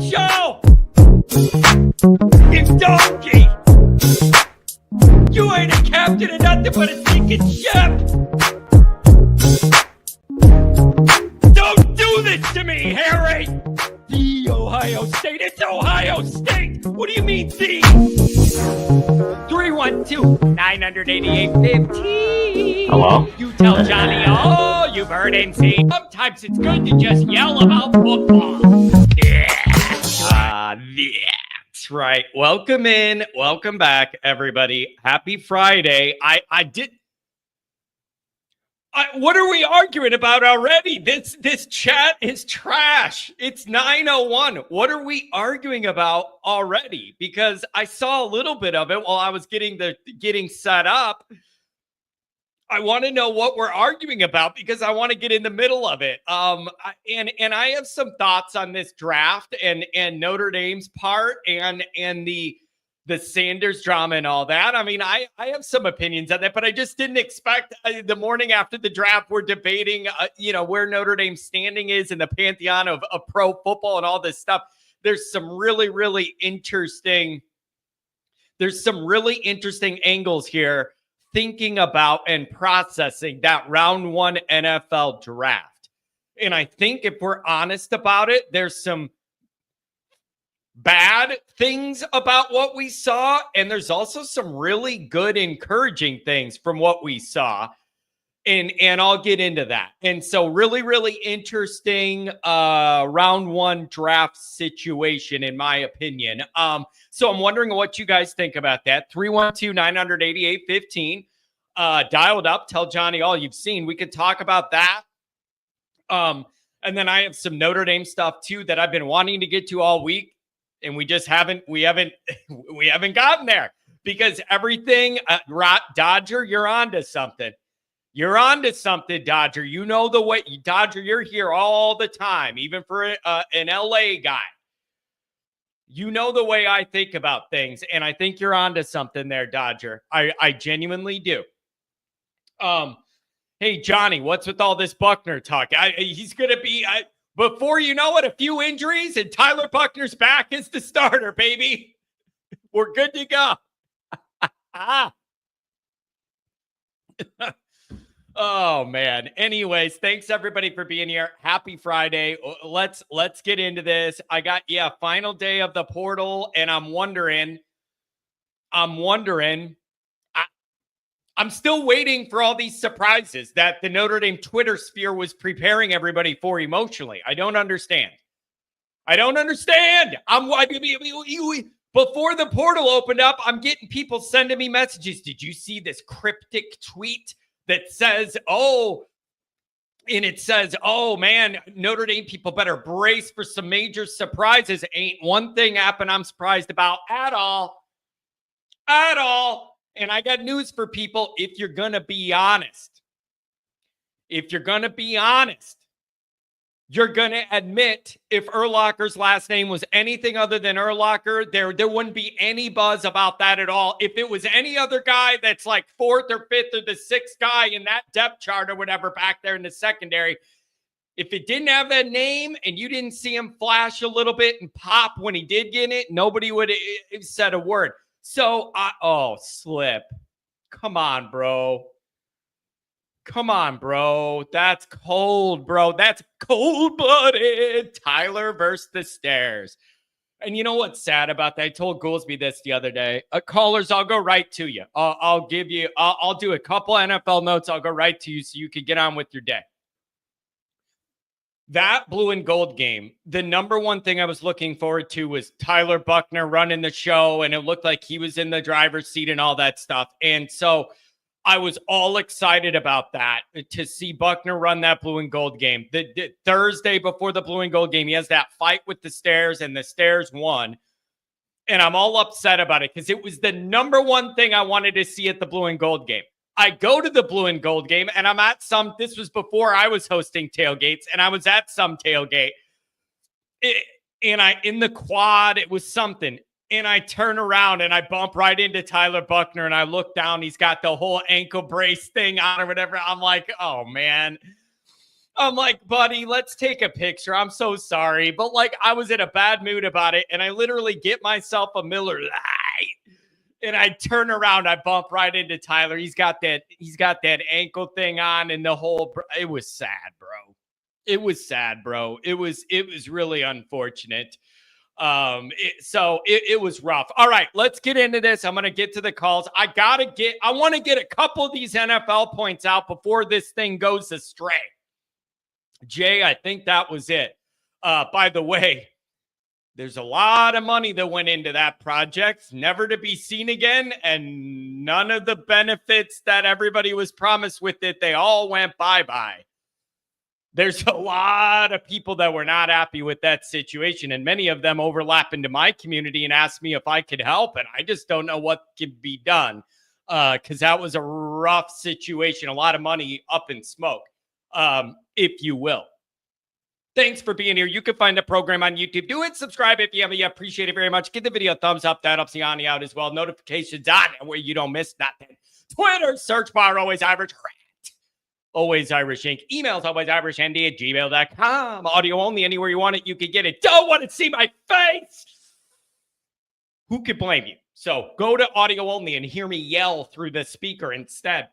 show! You donkey! You ain't a captain of nothing but a sinking ship! Don't do this to me, Harry! The Ohio State, it's Ohio State! What do you mean, the? 312-988-15. Hello? You tell Johnny all you've heard and seen. Sometimes it's good to just yell about football. That's right. Welcome in. Welcome back, everybody. Happy Friday. What are we arguing about already? This chat is trash. It's 9:01. What are we arguing about already? Because I saw a little bit of it while I was getting set up. I want to know what we're arguing about because I want to get in the middle of it. And I have some thoughts on this draft and Notre Dame's part and the Sanders drama and all that. I mean, I have some opinions on that, but I just didn't expect the morning after the draft, we're debating, where Notre Dame's standing is in the pantheon of pro football and all this stuff. There's some really interesting angles here thinking about and processing that round one NFL draft. And I think if we're honest about it, there's some bad things about what we saw, and there's also some really good encouraging things from what we saw, and I'll get into that. And so really interesting round one draft situation in my opinion. So I'm wondering what you guys think about that. 312-988-15. Dialed up, tell Johnny all you've seen. We could talk about that. And then I have some Notre Dame stuff too that I've been wanting to get to all week. And we haven't gotten there because everything, Dodger, you're on to something. You're on to something, Dodger. You know the way, Dodger, you're here all the time, even for an LA guy. You know the way I think about things, and I think you're on to something there, Dodger. I genuinely do. Hey, Johnny, what's with all this Buckner talk? He's going to be... Before you know it, a few injuries and Tyler Buckner's back as the starter, baby. We're good to go. Oh, man. Anyways, thanks, everybody, for being here. Happy Friday. Let's get into this. I got, final day of the portal, and I'm wondering, I'm still waiting for all these surprises that the Notre Dame Twitter sphere was preparing everybody for emotionally. I don't understand. Before the portal opened up, I'm getting people sending me messages. Did you see this cryptic tweet that says, oh, man, Notre Dame people better brace for some major surprises. Ain't one thing happened I'm surprised about at all. And I got news for people. If you're going to be honest, you're going to admit if Urlacher's last name was anything other than Urlacher, there wouldn't be any buzz about that at all. If it was any other guy that's like fourth or fifth or the sixth guy in that depth chart or whatever back there in the secondary, if it didn't have that name and you didn't see him flash a little bit and pop when he did get it, nobody would have said a word. So, slip. Come on, bro. That's cold, bro. That's cold-blooded. Tyler versus the stairs. And you know what's sad about that? I told Goolsby this the other day. Callers, I'll go right to you. I'll do a couple NFL notes. I'll go right to you so you can get on with your day. That blue and gold game, the number one thing I was looking forward to was Tyler Buckner running the show, and it looked like he was in the driver's seat and all that stuff. And so I was all excited about that, to see Buckner run that blue and gold game. The Thursday before the blue and gold game, he has that fight with the Stairs, and the Stairs won. And I'm all upset about it because it was the number one thing I wanted to see at the blue and gold game. I go to the blue and gold game, and I'm at this was before I was hosting tailgates, and I was at some tailgate. In the quad, it was something. And I turn around and I bump right into Tyler Buckner, and I look down. He's got the whole ankle brace thing on or whatever. I'm like, oh, man. I'm like, buddy, let's take a picture. I'm so sorry. But like, I was in a bad mood about it. And I literally get myself a Miller Lite. And I turn around, I bump right into Tyler. He's got that ankle thing on and the whole, it was sad, bro. It was sad, bro. It was really unfortunate. It was rough. All right, let's get into this. I'm going to get to the calls. I want to get a couple of these NFL points out before this thing goes astray. Jay, I think that was it. By the way, there's a lot of money that went into that project, never to be seen again, and none of the benefits that everybody was promised with it, they all went bye-bye. There's a lot of people that were not happy with that situation, and many of them overlap into my community and asked me if I could help, and I just don't know what could be done because that was a rough situation, a lot of money up in smoke, if you will. Thanks for being here. You can find the program on YouTube. Do it. Subscribe if you haven't yet. Appreciate it very much. Give the video a thumbs up. That helps the Ani out as well. Notifications on where you don't miss nothing. Twitter, search bar, Always Irish. Always Irish Inc. Emails, alwaysirishandy@gmail.com. Audio only. Anywhere you want it, you can get it. Don't want to see my face. Who could blame you? So go to audio only and hear me yell through the speaker instead.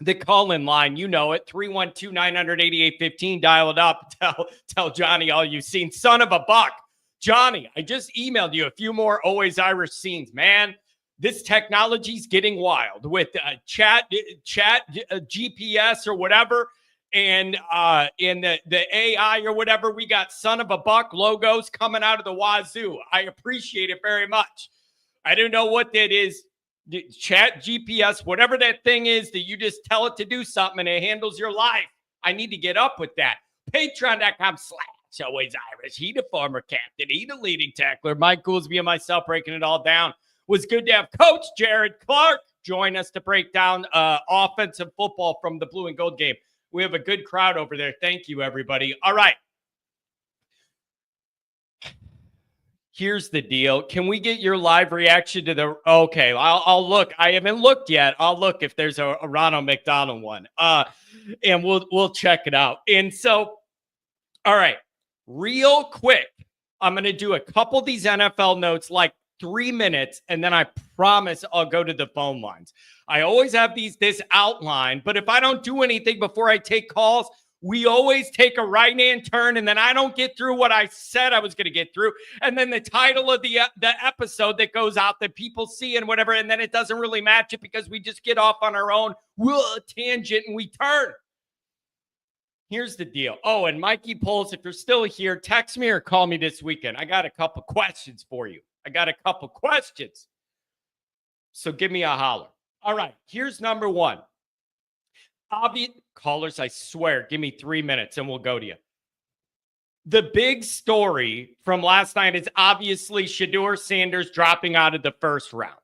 The call-in line, you know it, 312-900-8815. Dial it up. Tell Johnny all you've seen. Son of a buck. Johnny, I just emailed you a few more Always Irish scenes. Man, this technology's getting wild with chat GPS or whatever, and in the AI or whatever. We got son of a buck logos coming out of the wazoo. I appreciate it very much. I don't know what that is. Chat GPS, whatever that thing is that you just tell it to do something and it handles your life. I need to get up with that. Patreon.com/Always Irish. He the former captain. He the leading tackler. Mike Goolsby and myself breaking it all down. Was good to have Coach Jared Clark join us to break down offensive football from the blue and gold game. We have a good crowd over there. Thank you, everybody. All right. Here's the deal. Can we get your live reaction to the... Okay, I'll look. I haven't looked yet. I'll look if there's a Ronald McDonald one. And we'll check it out. And so, all right, real quick, I'm going to do a couple of these NFL notes, like 3 minutes, and then I promise I'll go to the phone lines. I always have this outline, but if I don't do anything before I take calls, we always take a right-hand turn, and then I don't get through what I said I was going to get through. And then the title of the episode that goes out that people see and whatever, and then it doesn't really match it because we just get off on our own tangent and we turn. Here's the deal. Oh, and Mikey Poles, if you're still here, text me or call me this weekend. I got a couple questions for you. So give me a holler. All right, here's number one. Callers, I swear, give me 3 minutes and we'll go to you. The big story from last night is obviously Shedeur Sanders dropping out of the first round.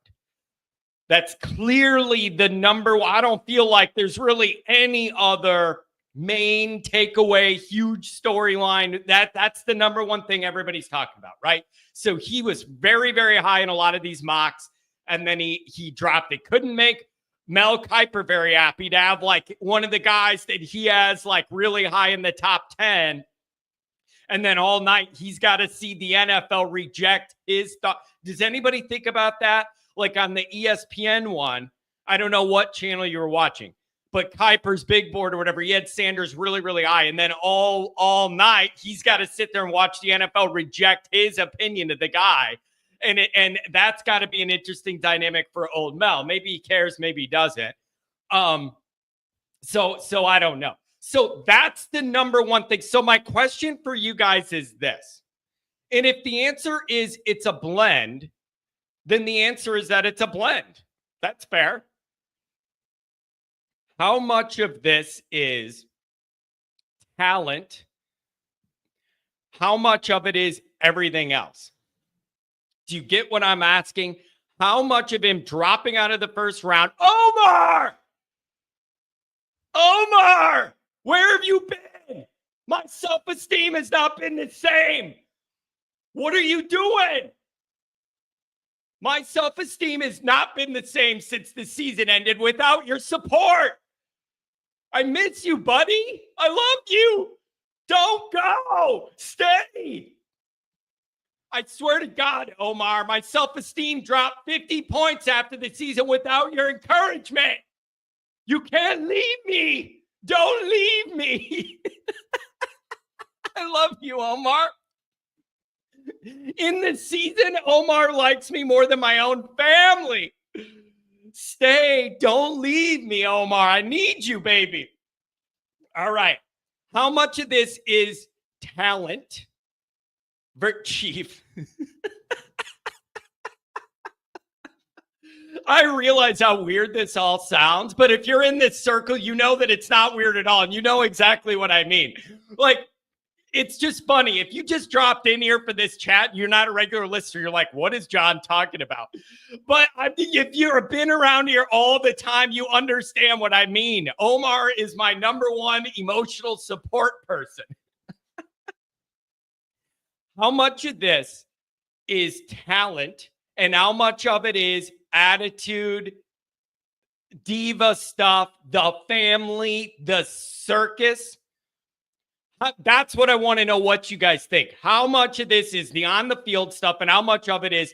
That's clearly the number one. I don't feel like there's really any other main takeaway, huge storyline. That's the number one thing everybody's talking about, right? So he was very, very high in a lot of these mocks, and then he dropped it. Couldn't make Mel Kiper very happy to have like one of the guys that he has like really high in the top 10. And then all night he's got to see the NFL reject his thought. Does anybody think about that? Like on the ESPN one, I don't know what channel you were watching, but Kiper's big board or whatever, he had Sanders really, really high. And then all night he's got to sit there and watch the NFL reject his opinion of the guy. And that's got to be an interesting dynamic for old Mel. Maybe he cares, maybe he doesn't. So I don't know. So that's the number one thing. So my question for you guys is this. And if the answer is it's a blend, then the answer is that it's a blend. That's fair. How much of this is talent? How much of it is everything else? Do you get what I'm asking? How much of him dropping out of the first round? Omar, where have you been? My self-esteem has not been the same. What are you doing? My self-esteem has not been the same since the season ended without your support. I miss you, buddy. I love you. Don't go. Stay. I swear to God, Omar, my self-esteem dropped 50 points after the season without your encouragement. You can't leave me. Don't leave me. I love you, Omar. In the season, Omar likes me more than my own family. Stay. Don't leave me, Omar. I need you, baby. All right. How much of this is talent? Chief. I realize how weird this all sounds, but if you're in this circle, you know that it's not weird at all. And you know exactly what I mean. Like, it's just funny. If you just dropped in here for this chat, you're not a regular listener. You're like, what is John talking about? But if you've been around here all the time, you understand what I mean. Omar is my number one emotional support person. How much of this is talent and how much of it is attitude, diva stuff, the family, the circus? That's what I want to know what you guys think. How much of this is the on the field stuff and how much of it is,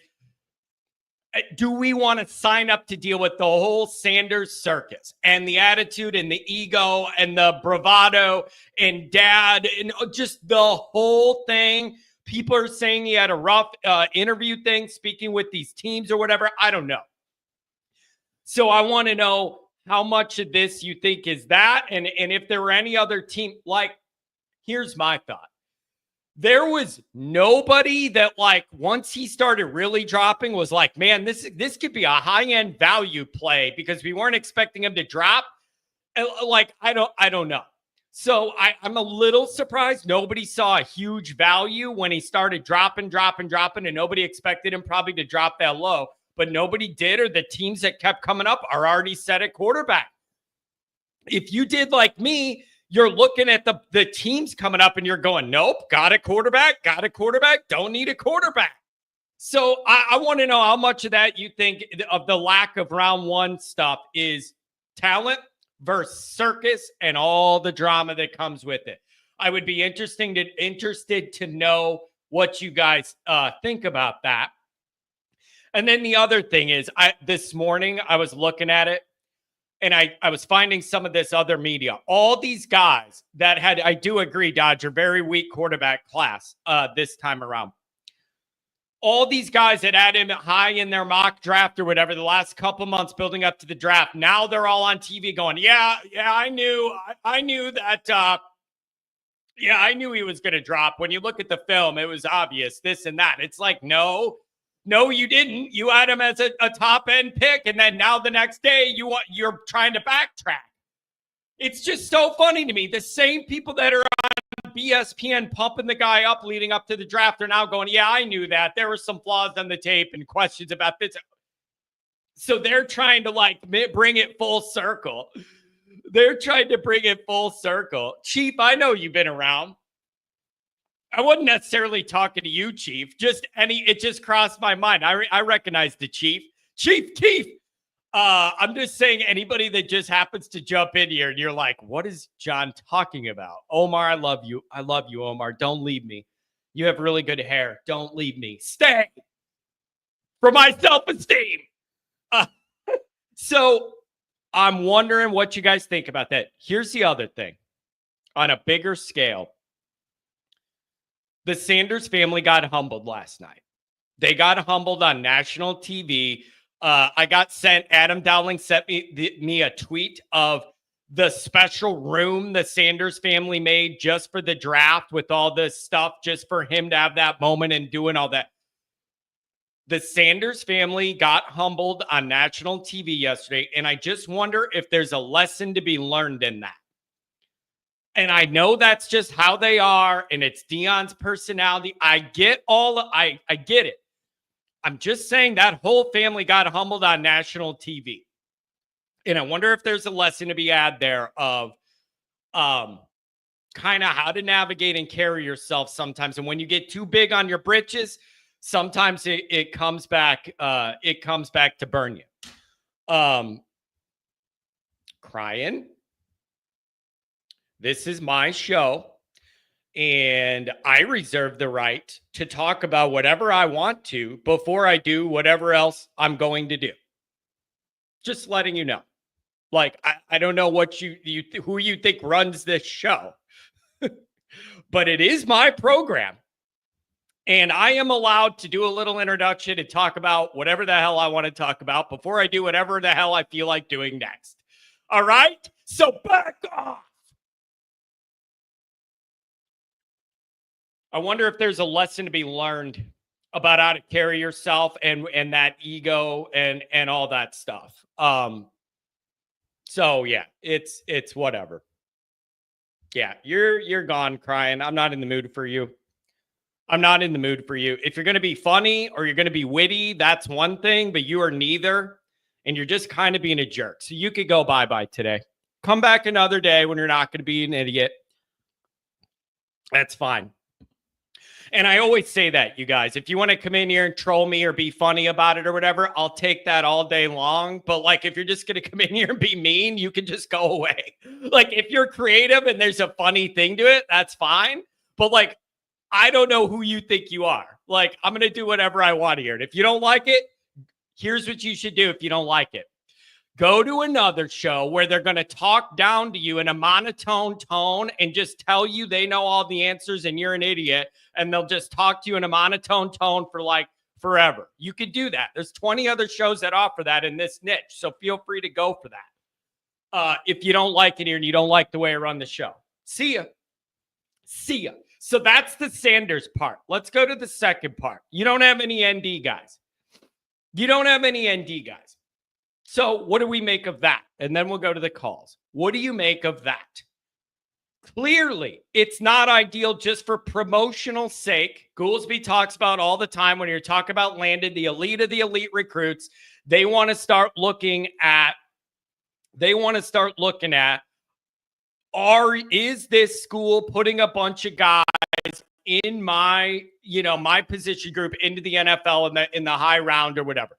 do we want to sign up to deal with the whole Sanders circus and the attitude and the ego and the bravado and dad and just the whole thing? People are saying he had a rough interview thing, speaking with these teams or whatever. I don't know. So I want to know how much of this you think is that. And if there were any other team, like, here's my thought. There was nobody that, like, once he started really dropping was like, man, this could be a high-end value play because we weren't expecting him to drop. Like, I don't know. So I'm a little surprised nobody saw a huge value when he started dropping, and nobody expected him probably to drop that low, but nobody did, or the teams that kept coming up are already set at quarterback. If you did like me, you're looking at the teams coming up and you're going, nope, got a quarterback, don't need a quarterback. So I want to know how much of that you think of the lack of round one stuff is talent versus circus and all the drama that comes with it. I would be interested to know what you guys think about that. And then the other thing is, this morning I was looking at it and I was finding some of this other media. All these guys that had, I do agree, Dodger, very weak quarterback class this time around. All these guys that had him high in their mock draft or whatever the last couple months building up to the draft, now they're all on TV going, yeah, I knew that. I knew he was going to drop. When you look at the film, it was obvious, this and that. It's like, no, you didn't. You had him as a top end pick, and then now the next day you're trying to backtrack. It's just so funny to me. The same people that are on ESPN pumping the guy up leading up to the draft are now going, yeah, I knew that. There were some flaws on the tape and questions about this. So they're trying to bring it full circle. Chief, I know you've been around. I wasn't necessarily talking to you, Chief. It just crossed my mind. I recognize the Chief. Chief Keef. I'm just saying, anybody that just happens to jump in here and you're like, what is John talking about? Omar, I love you. I love you, Omar. Don't leave me. You have really good hair. Don't leave me. Stay. For my self-esteem. So I'm wondering what you guys think about that. Here's the other thing. On a bigger scale, the Sanders family got humbled last night. They got humbled on national TV. Adam Dowling sent me a tweet of the special room the Sanders family made just for the draft with all this stuff, just for him to have that moment and doing all that. The Sanders family got humbled on national TV yesterday, and I just wonder if there's a lesson to be learned in that. And I know that's just how they are, and it's Deion's personality. I get it. I'm just saying that whole family got humbled on national TV. And I wonder if there's a lesson to be had there of kind of how to navigate and carry yourself sometimes. And when you get too big on your britches, sometimes it comes back to burn you. Crying. This is my show, and I reserve the right to talk about whatever I want to before I do whatever else I'm going to do. Just letting you know. Like, I don't know what who you think runs this show, but it is my program. And I am allowed to do a little introduction and talk about whatever the hell I want to talk about before I do whatever the hell I feel like doing next. All right? So back off. I wonder if there's a lesson to be learned about how to carry yourself and that ego and all that stuff. So yeah, it's whatever. Yeah, you're gone crying. I'm not in the mood for you. I'm not in the mood for you. If you're going to be funny or you're going to be witty, that's one thing, but you are neither. And you're just kind of being a jerk. So you could go bye-bye today. Come back another day when you're not going to be an idiot. That's fine. And I always say that, you guys, if you want to come in here and troll me or be funny about it or whatever, I'll take that all day long. But like, if you're just going to come in here and be mean, you can just go away. Like, if you're creative and there's a funny thing to it, that's fine. But like, I don't know who you think you are. Like, I'm going to do whatever I want here. And if you don't like it, here's what you should do if you don't like it. Go to another show where they're going to talk down to you in a monotone tone and just tell you they know all the answers and you're an idiot. And they'll just talk to you in a monotone tone for like forever. You could do that. There's 20 other shows that offer that in this niche. So feel free to go for that. If you don't like it here and you don't like the way I run the show. See ya. See ya. So that's the Sanders part. Let's go to the second part. You don't have any ND guys. You don't have any ND guys. So what do we make of that? And then we'll go to the calls. What do you make of that? Clearly, it's not ideal just for promotional sake. Goolsby talks about all the time when you're talking about Landon, the elite of the elite recruits, they want to start looking at, is this school putting a bunch of guys in my position group into the NFL in the high round or whatever?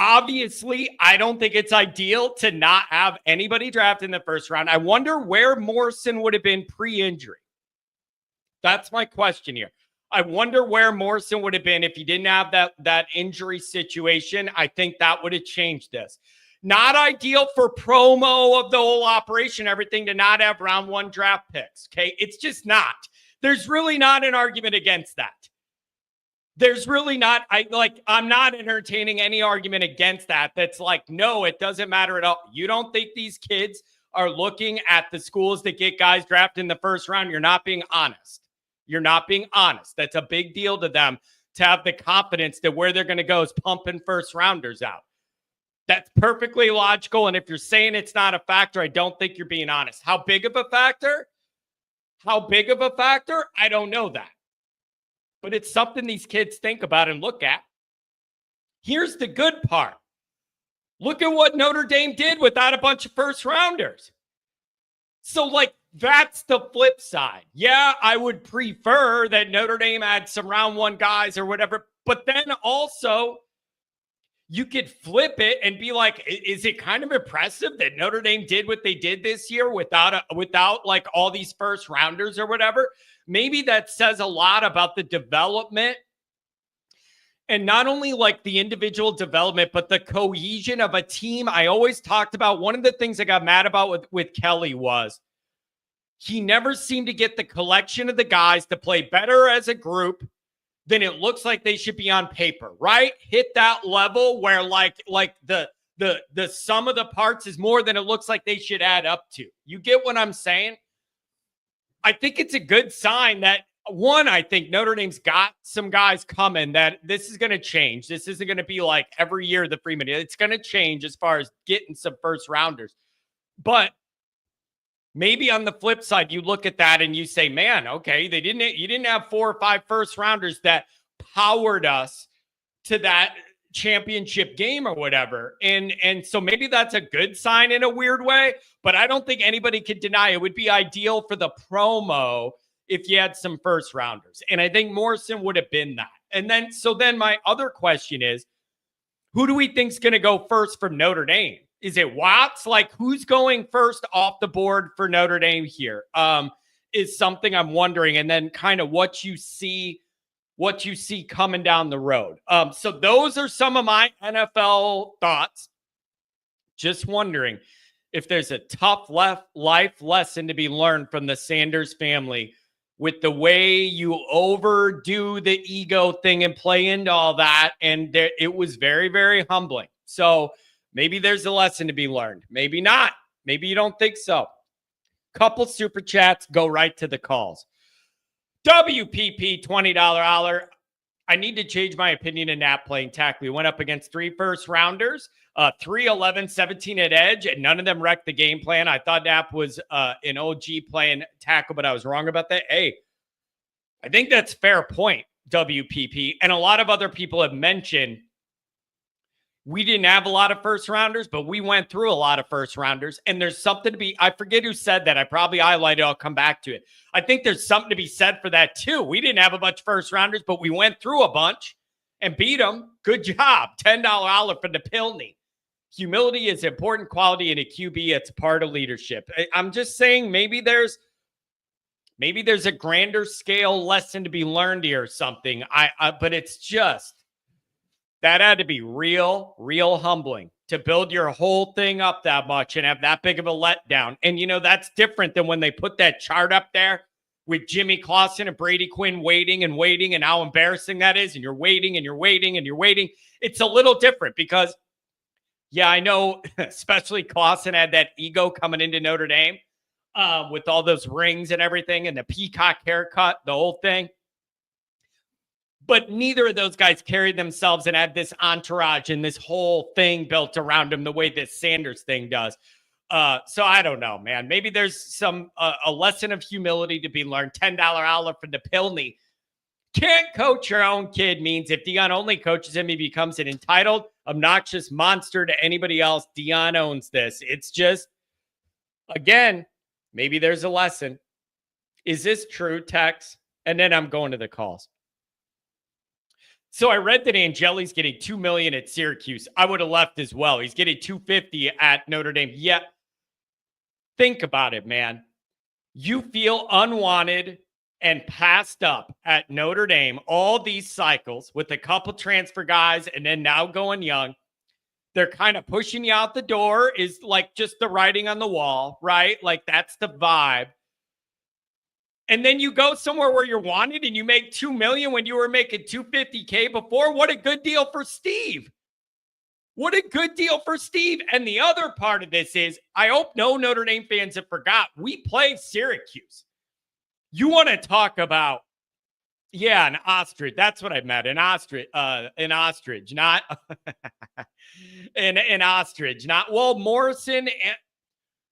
Obviously, I don't think it's ideal to not have anybody drafted in the first round. I wonder where Morrison would have been pre-injury. That's my question here. I wonder where Morrison would have been if he didn't have that injury situation. I think that would have changed this. Not ideal for promo of the whole operation, everything, to not have round one draft picks. Okay, it's just not. There's really not an argument against that. There's really not. I'm not entertaining any argument against that. That's like, no, it doesn't matter at all. You don't think these kids are looking at the schools that get guys drafted in the first round? You're not being honest. You're not being honest. That's a big deal to them to have the confidence that where they're going to go is pumping first rounders out. That's perfectly logical. And if you're saying it's not a factor, I don't think you're being honest. How big of a factor? I don't know that. But it's something these kids think about and look at. Here's the good part. Look at what Notre Dame did without a bunch of first rounders. So, like, that's the flip side. Yeah, I would prefer that Notre Dame had some round one guys or whatever. But then also, you could flip it and be like, is it kind of impressive that Notre Dame did what they did this year without like all these first rounders or whatever? Maybe that says a lot about the development and not only like the individual development, but the cohesion of a team. I always talked about one of the things I got mad about with Kelly was he never seemed to get the collection of the guys to play better as a group than it looks like they should be on paper, right? Hit that level where like the sum of the parts is more than it looks like they should add up to. You get what I'm saying? I think it's a good sign that, one, I think Notre Dame's got some guys coming that this is going to change. This isn't going to be like every year the Freeman. It's going to change as far as getting some first rounders. But maybe on the flip side, you look at that and you say, man, okay, you didn't have 4 or 5 first rounders that powered us to that championship game or whatever. And so maybe that's a good sign in a weird way, but I don't think anybody could deny it would be ideal for the promo if you had some first rounders. And I think Morrison would have been that. And then my other question is, who do we think is going to go first from Notre Dame? Is it Watts? Like, who's going first off the board for Notre Dame here? Is something I'm wondering. And then kind of what you see coming down the road. So those are some of my NFL thoughts. Just wondering if there's a tough life lesson to be learned from the Sanders family with the way you overdo the ego thing and play into all that. And it was very, very humbling. So maybe there's a lesson to be learned. Maybe not. Maybe you don't think so. Couple super chats, go right to the calls. WPP $20 holler. I need to change my opinion in Knapp playing tackle. We went up against 3 first-rounders, 3, 11, 17 at edge, and none of them wrecked the game plan. I thought Knapp was an OG playing tackle, but I was wrong about that. Hey, I think that's fair point, WPP. And a lot of other people have mentioned we didn't have a lot of first-rounders, but we went through a lot of first-rounders, and there's something to be – I forget who said that. I probably highlighted it. I'll come back to it. I think there's something to be said for that, too. We didn't have a bunch of first-rounders, but we went through a bunch and beat them. Good job. $10 holler for the Pilney. Humility is important quality in a QB. It's part of leadership. I'm just saying maybe there's a grander scale lesson to be learned here or something. But it's just – that had to be real humbling to build your whole thing up that much and have that big of a letdown. And, that's different than when they put that chart up there with Jimmy Clausen and Brady Quinn waiting and how embarrassing that is. And you're waiting and you're waiting and you're waiting. It's a little different because, yeah, I know, especially Clausen had that ego coming into Notre Dame with all those rings and everything and the peacock haircut, the whole thing. But neither of those guys carried themselves and had this entourage and this whole thing built around them the way this Sanders thing does. So I don't know, man. Maybe there's a lesson of humility to be learned. $10 holler for the Pilney. Can't coach your own kid means if Dion only coaches him, he becomes an entitled, obnoxious monster to anybody else. Dion owns this. It's just, again, maybe there's a lesson. Is this true, Tex? And then I'm going to the calls. So I read that Angeli's getting $2 million at Syracuse. I would have left as well. He's getting $250 at Notre Dame. Yeah. Think about it, man. You feel unwanted and passed up at Notre Dame all these cycles with a couple transfer guys and then now going young. They're kind of pushing you out the door is like just the writing on the wall, right? Like that's the vibe. And then you go somewhere where you're wanted and you make $2 million when you were making $250K before. What a good deal for Steve. What a good deal for Steve. And the other part of this is, I hope no Notre Dame fans have forgot, we play Syracuse. You want to talk about, yeah, an ostrich. That's what I meant. An ostrich, not an ostrich, not, well, Morrison and,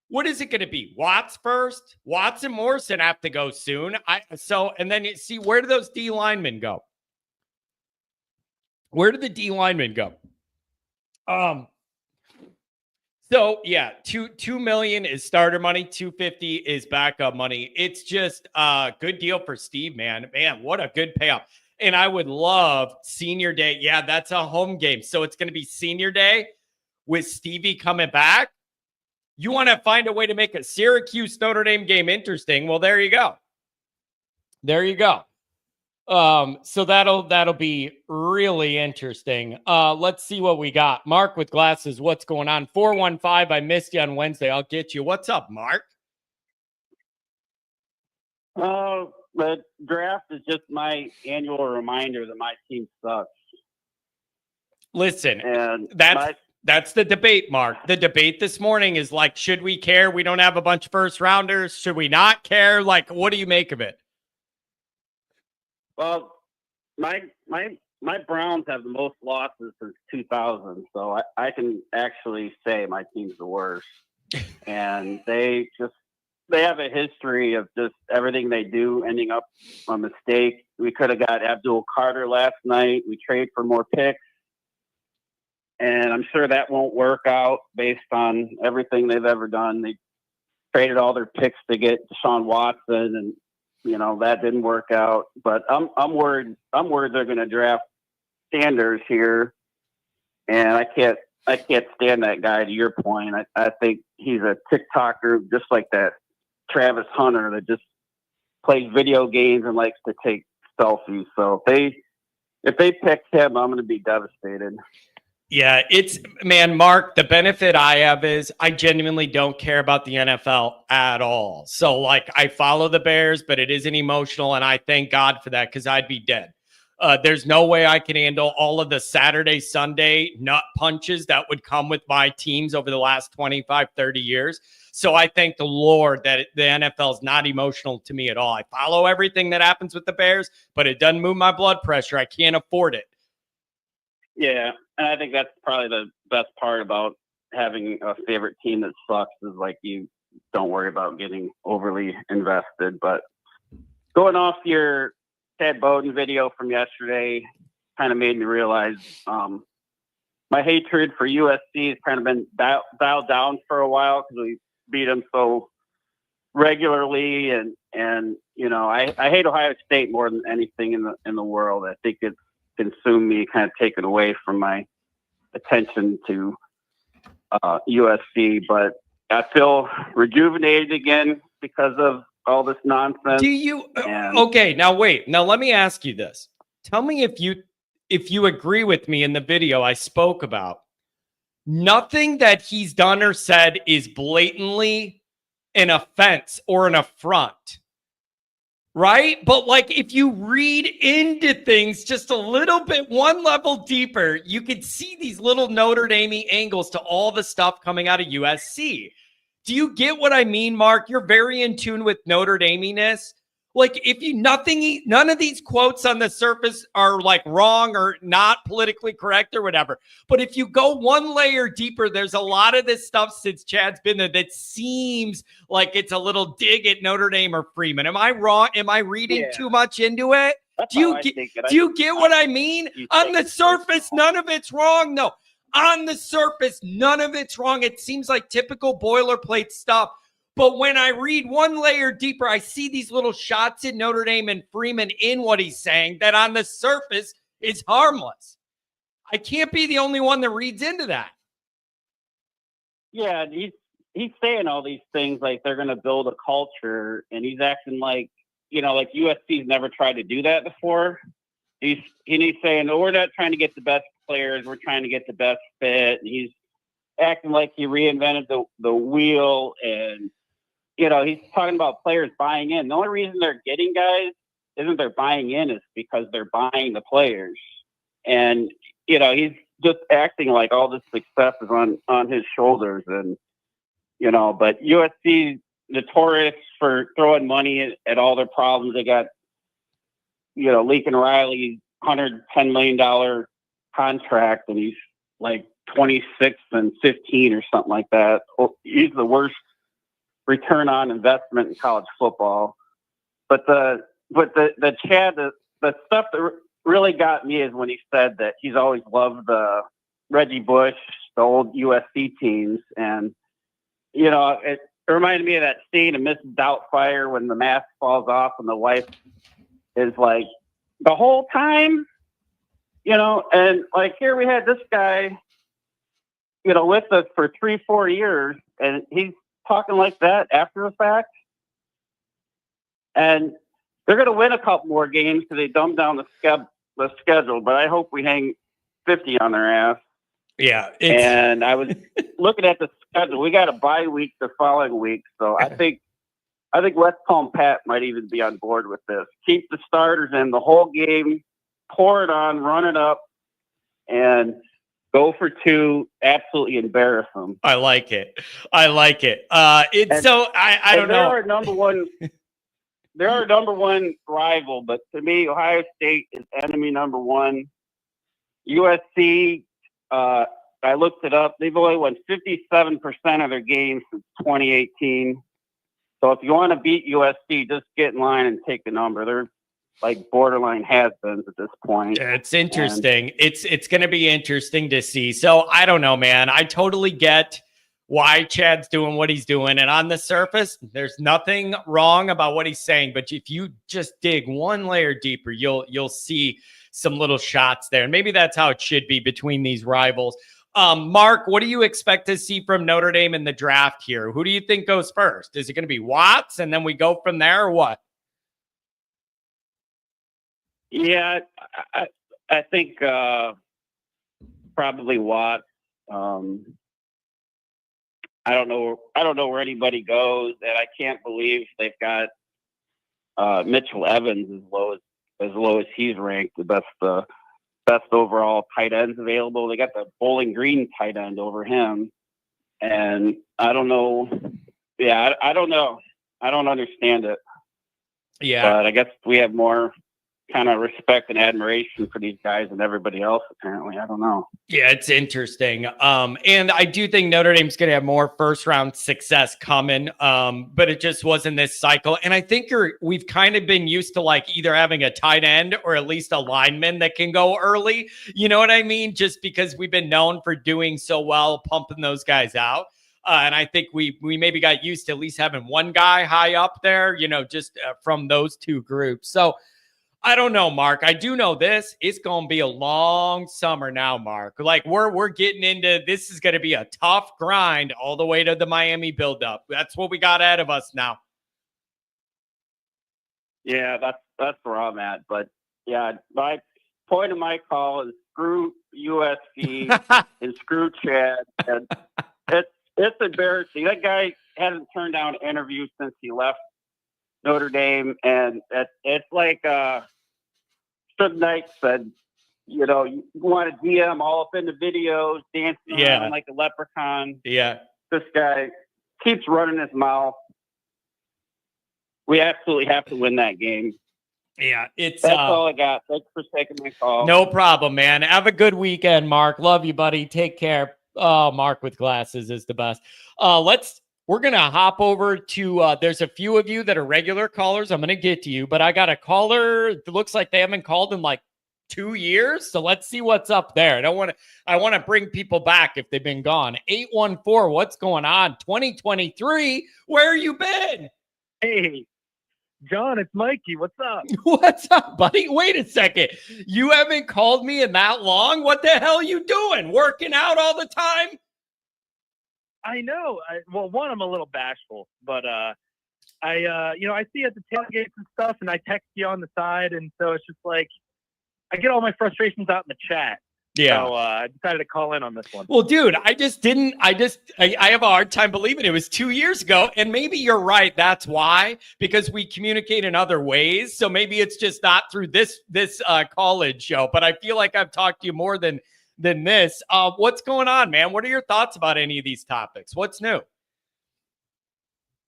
what is it going to be? Watts first? Watts and Morrison have to go soon. And then you see, where do those D linemen go? Where do the D linemen go? So yeah, $2 million is starter money, $250 is backup money. It's just a good deal for Steve, man. Man, what a good payoff. And I would love senior day. Yeah, that's a home game. So it's going to be senior day with Stevie coming back. You want to find a way to make a Syracuse Notre Dame game interesting. Well, there you go. There you go. So that'll be really interesting. Let's see what we got. Mark with glasses. What's going on? 415. I missed you on Wednesday. I'll get you. What's up, Mark? The draft is just my annual reminder that my team sucks. Listen, and that's the debate, Mark. The debate this morning is like, should we care? We don't have a bunch of first rounders. Should we not care? Like, what do you make of it? Well, my Browns have the most losses since 2000, so I can actually say my team's the worst. And they have a history of just everything they do ending up a mistake. We could have got Abdul Carter last night. We trade for more picks. And I'm sure that won't work out based on everything they've ever done. They traded all their picks to get Deshaun Watson, and that didn't work out. But I'm worried. I'm worried they're going to draft Sanders here, and I can't I can't stand that guy. To your point, I think he's a TikToker, just like that Travis Hunter that just plays video games and likes to take selfies. So if they pick him, I'm going to be devastated. Yeah, man, Mark, the benefit I have is I genuinely don't care about the NFL at all. So, like, I follow the Bears, but it isn't emotional, and I thank God for that because I'd be dead. There's no way I can handle all of the Saturday, Sunday nut punches that would come with my teams over the last 25, 30 years. So I thank the Lord that the NFL is not emotional to me at all. I follow everything that happens with the Bears, but it doesn't move my blood pressure. I can't afford it. Yeah, and I think that's probably the best part about having a favorite team that sucks is like you don't worry about getting overly invested. But going off your Ted Bowden video from yesterday kind of made me realize my hatred for USC has kind of been dialed down for a while because we beat them so regularly, and you know I hate Ohio State more than anything in the world. I think it's consumed me, kind of taken away from my attention to USC, but I feel rejuvenated again because of all this nonsense. Do you okay, now wait. Now let me ask you this. Tell me if you agree with me in the video I spoke about. Nothing that he's done or said is blatantly an offense or an affront. Right? But like if you read into things just a little bit, one level deeper, you could see these little Notre Dame angles to all the stuff coming out of USC. Do you get what I mean, Mark? You're very in tune with Notre Dame-ness. Like if none of these quotes on the surface are like wrong or not politically correct or whatever. But if you go one layer deeper, there's a lot of this stuff since Chad's been there that seems like it's a little dig at Notre Dame or Freeman. Am I wrong? Am I reading too much into it? Do you get what I mean? On the surface, none of it's wrong. No, on the surface, none of it's wrong. It seems like typical boilerplate stuff. But when I read one layer deeper, I see these little shots in Notre Dame and Freeman in what he's saying that on the surface is harmless. I can't be the only one that reads into that. Yeah, he's saying all these things like they're going to build a culture, and he's acting like, you know, like USC's never tried to do that before. He's saying, oh, we're not trying to get the best players. We're trying to get the best fit. And he's acting like he reinvented the wheel, and you know, he's talking about players buying in. The only reason they're getting guys isn't they're buying in, is because they're buying the players. And, you know, he's just acting like all this success is on his shoulders. And, you know, but USC notorious for throwing money at all their problems. They got, you know, Lincoln Riley, $110 million contract, and he's like 26 and 15 or something like that. He's the worst return on investment in college football. But the Chad, the stuff that really got me is when he said that he's always loved the Reggie Bush, the old USC teams. And, you know, it reminded me of that scene in Mrs. Doubtfire when the mask falls off and the wife is like, the whole time, you know, and like here we had this guy, you know, with us for 3-4 years, and he's talking like that after the fact. And they're going to win a couple more games because they dumbed down the schedule, but I hope we hang 50 on their ass. Yeah. And I was looking at the schedule. We got a bye week the following week. So I think West Palm Pat might even be on board with this. Keep the starters in the whole game, pour it on, run it up, and go for 2, absolutely embarrass them. I like it. I don't know. They're our number one rival, but to me, Ohio State is enemy number one. USC, I looked it up. They've only won 57% of their games since 2018. So if you want to beat USC, just get in line and take the number. They're like borderline has-beens at this point. It's interesting. It's going to be interesting to see. So I don't know, man. I totally get why Chad's doing what he's doing. And on the surface, there's nothing wrong about what he's saying. But if you just dig one layer deeper, you'll see some little shots there. And maybe that's how it should be between these rivals. Mark, what do you expect to see from Notre Dame in the draft here? Who do you think goes first? Is it going to be Watts and then we go from there, or what? Yeah, I think probably Watts. I don't know where anybody goes, and I can't believe they've got Mitchell Evans as low as he's ranked, the best overall tight ends available. They got the Bowling Green tight end over him, and I don't know. Yeah, I don't know. I don't understand it. Yeah, but I guess we have more kind of respect and admiration for these guys than everybody else, apparently. I don't know. Yeah, it's interesting. And I do think Notre Dame's going to have more first round success coming. But it just wasn't this cycle. And I think we've kind of been used to like either having a tight end or at least a lineman that can go early. You know what I mean? Just because we've been known for doing so well, pumping those guys out. And I think we maybe got used to at least having one guy high up there, just from those two groups. So I don't know, Mark. I do know this. It's going to be a long summer now, Mark. Like we're getting into this is going to be a tough grind all the way to the Miami buildup. That's what we got ahead of us now. Yeah, that's where I'm at. But yeah, my point of my call is screw USC and screw Chad. And it's embarrassing. That guy hasn't turned down interviews since he left Notre Dame, and it's like Suge Knight said, you want to DM all up in the videos, dancing around like a leprechaun. Yeah. This guy keeps running his mouth. We absolutely have to win that game. Yeah, that's all I got. Thanks for taking my call. No problem, man. Have a good weekend, Mark. Love you, buddy. Take care. Oh, Mark with glasses is the best. We're going to hop over to, there's a few of you that are regular callers. I'm going to get to you, but I got a caller. It looks like they haven't called in like 2 years. So let's see what's up there. I want to bring people back if they've been gone. 814, what's going on? 2023, where you been? Hey, John, it's Mikey. What's up? What's up, buddy? Wait a second. You haven't called me in that long? What the hell are you doing? Working out all the time? I know. One, I'm a little bashful, but I see you at the tailgates and stuff, and I text you on the side, and so it's just like I get all my frustrations out in the chat. Yeah. So I decided to call in on this one. Well, dude, I have a hard time believing it was 2 years ago, and maybe you're right. That's why, because we communicate in other ways. So maybe it's just not through this college show, but I feel like I've talked to you more than this. What's going on, man? What are your thoughts about any of these topics? What's new?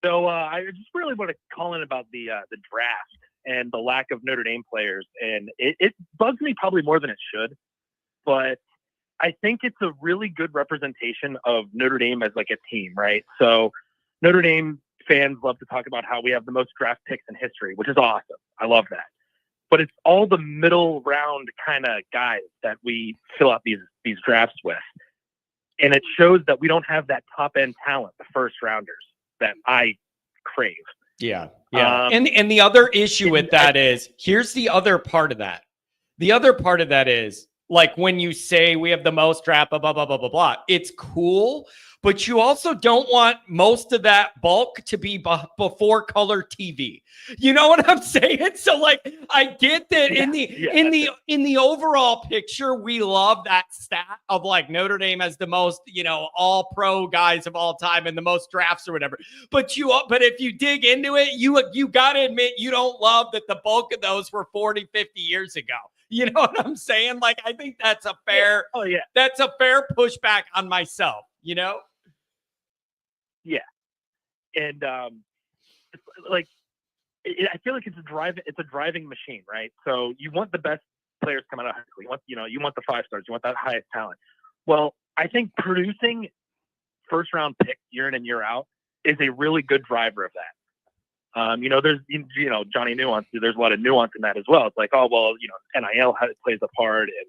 So I just really want to call in about the draft and the lack of Notre Dame players. And it bugs me probably more than it should, but I think it's a really good representation of Notre Dame as like a team, right? So Notre Dame fans love to talk about how we have the most draft picks in history, which is awesome. I love that. But it's all the middle round kind of guys that we fill out these drafts with. And it shows that we don't have that top end talent, the first rounders that I crave. Yeah. Yeah. And the other issue with that is, here's the other part of that. The other part of that is, like, when you say we have the most draft, blah, blah, blah, blah, blah, blah, it's cool, but you also don't want most of that bulk to be before color TV. You know what I'm saying? So, like, I get that in the overall picture, we love that stat of like Notre Dame as the most, all pro guys of all time and the most drafts or whatever. But if you dig into it, you got to admit you don't love that the bulk of those were 40, 50 years ago. You know what I'm saying? Like, I think that's a fair, that's a fair pushback on myself, Yeah. And I feel like it's a driving machine, right? So you want the best players coming out of high school. You want the 5 stars. You want that highest talent. Well, I think producing first round picks year in and year out is a really good driver of that. There's, Johnny Nuance, there's a lot of nuance in that as well. It's like, NIL plays a part in,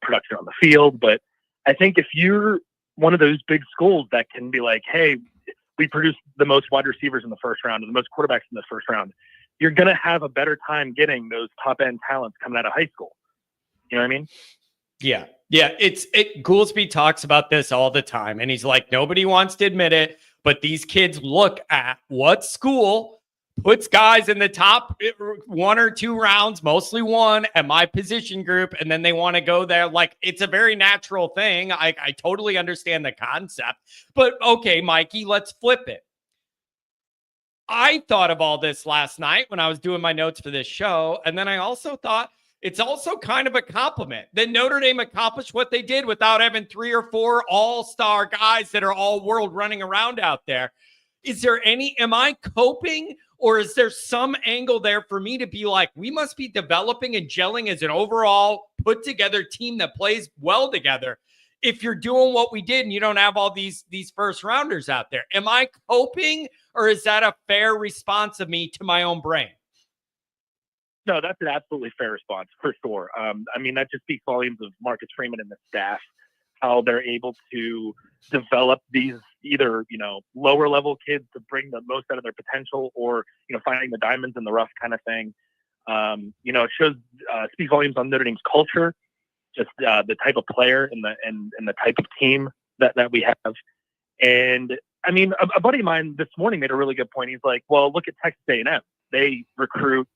production on the field. But I think if you're one of those big schools that can be like, hey, we produce the most wide receivers in the first round and the most quarterbacks in the first round, you're going to have a better time getting those top end talents coming out of high school. You know what I mean? Yeah. Yeah. Goolsby talks about this all the time. And he's like, nobody wants to admit it, but these kids look at what school puts guys in the top 1 or 2 rounds, mostly one at my position group. And then they want to go there. Like, it's a very natural thing. I totally understand the concept, but okay, Mikey, let's flip it. I thought of all this last night when I was doing my notes for this show. And then I also thought, it's also kind of a compliment that Notre Dame accomplished what they did without having 3 or 4 all-star guys that are all world running around out there. Am I coping, or is there some angle there for me to be like, we must be developing and gelling as an overall put together team that plays well together if you're doing what we did and you don't have all these first rounders out there? Am I coping, or is that a fair response of me to my own brain? No, that's an absolutely fair response for sure. I mean, that just speaks volumes of Marcus Freeman and the staff, how they're able to develop these either, lower level kids to bring the most out of their potential, or, finding the diamonds in the rough kind of thing. It shows, speaks volumes on Notre Dame's culture, just the type of player and the type of team that we have. And I mean, a buddy of mine this morning made a really good point. He's like, well, look at Texas A&M. They recruit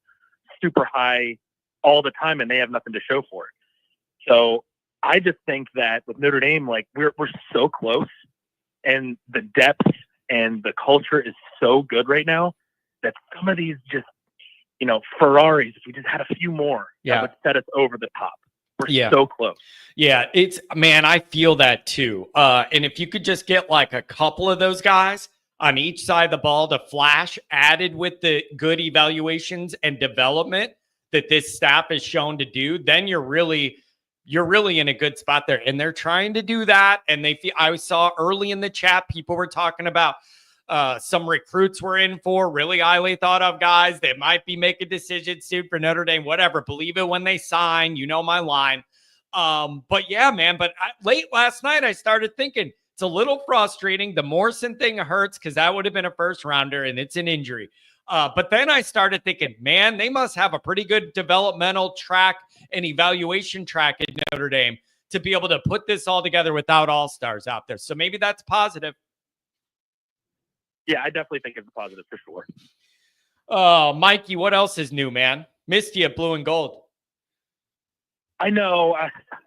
super high all the time and they have nothing to show for it. So I just think that with Notre Dame, like we're so close, and the depth and the culture is so good right now that some of these just, Ferraris, if we just had a few more, that would set us over the top. We're so close. Yeah, I feel that too. And if you could just get like a couple of those guys on each side of the ball to flash, added with the good evaluations and development that this staff has shown to do, then you're really in a good spot there. And they're trying to do that. And I saw early in the chat, people were talking about some recruits were in for really highly thought of guys that might be making decisions soon for Notre Dame, whatever. Believe it when they sign, my line. But yeah, man, late last night, I started thinking, it's a little frustrating. The Morrison thing hurts because that would have been a first rounder and it's an injury. But then I started thinking, man, they must have a pretty good developmental track and evaluation track at Notre Dame to be able to put this all together without all-stars out there. So maybe that's positive. Yeah, I definitely think it's a positive for sure. Oh, Mikey, what else is new, man? Missed you at Blue and Gold. I know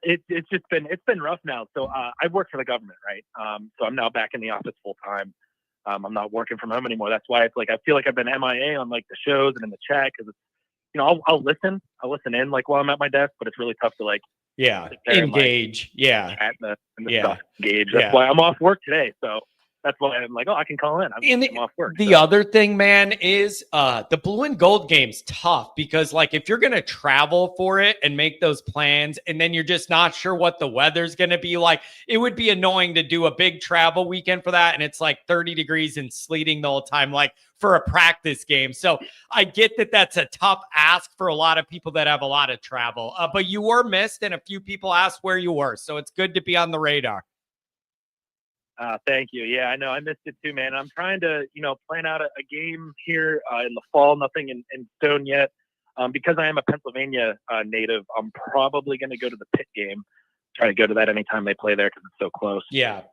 it's been rough now. So I work for the government, right? So I'm now back in the office full time. I'm not working from home anymore. That's why it's like I feel like I've been MIA on like the shows and in the chat because it's, I'll listen in like while I'm at my desk, but it's really tough to like engage, chat and the stuff engage. That's why I'm off work today. So that's why I'm like, I can call in. I'm off work. The other thing, man, is the Blue and Gold game's tough because, like, if you're going to travel for it and make those plans and then you're just not sure what the weather's going to be like, it would be annoying to do a big travel weekend for that. And it's like 30 degrees and sleeting the whole time, like for a practice game. So I get that that's a tough ask for a lot of people that have a lot of travel. But you were missed and a few people asked where you were. So it's good to be on the radar. Thank you. Yeah, I know. I missed it too, man. I'm trying to, plan out a game here in the fall. Nothing in stone yet. Because I am a Pennsylvania native, I'm probably going to go to the Pitt game. Try to go to that anytime they play there because it's so close. Yeah.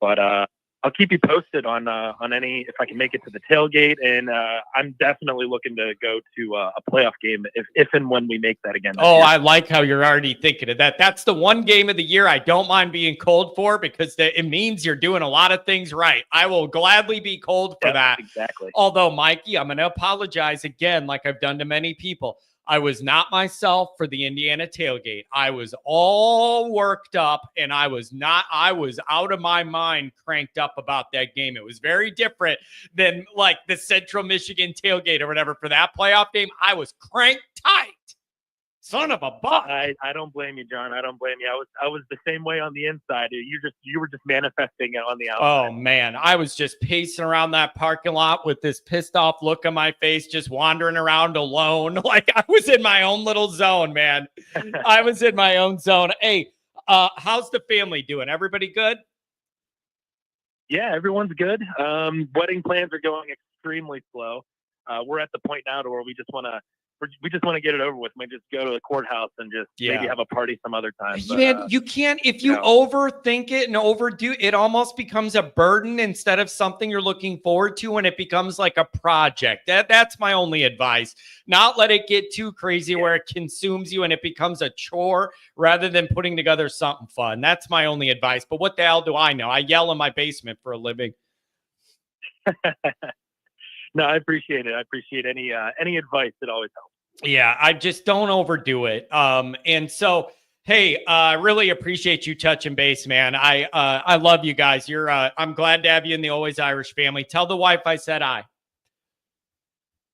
But I'll keep you posted on any if I can make it to the tailgate, and I'm definitely looking to go to a playoff game if and when we make that again. Oh, year. I like how you're already thinking of that. That's the one game of the year I don't mind being cold for because it means you're doing a lot of things right. I will gladly be cold for that. Exactly. Although, Mikey, I'm going to apologize again, like I've done to many people. I was not myself for the Indiana tailgate. I was all worked up and I was out of my mind cranked up about that game. It was very different than like the Central Michigan tailgate or whatever for that playoff game. I was cranked tight. Son of a buck. I don't blame you, John. I don't blame you. I was the same way on the inside. You were just manifesting it on the outside. Oh man, I was just pacing around that parking lot with this pissed off look on my face, just wandering around alone. Like I was in my own little zone, man. I was in my own zone. Hey, how's the family doing? Everybody good? Yeah, everyone's good. Wedding plans are going extremely slow. We're at the point now to where we just want to we just want to get it over with. We just go to the courthouse and just maybe have a party some other time. But, man, you can't, if you overthink it and overdo it, almost becomes a burden instead of something you're looking forward to, and it becomes like a project. That's my only advice. Not let it get too crazy where it consumes you and it becomes a chore rather than putting together something fun. That's my only advice. But what the hell do I know? I yell in my basement for a living. No, I appreciate it. I appreciate any advice. It always helps. Yeah, I just don't overdo it. And so, hey, I really appreciate you touching base, man. I love you guys. I'm glad to have you in the Always Irish family. Tell the wife I said hi.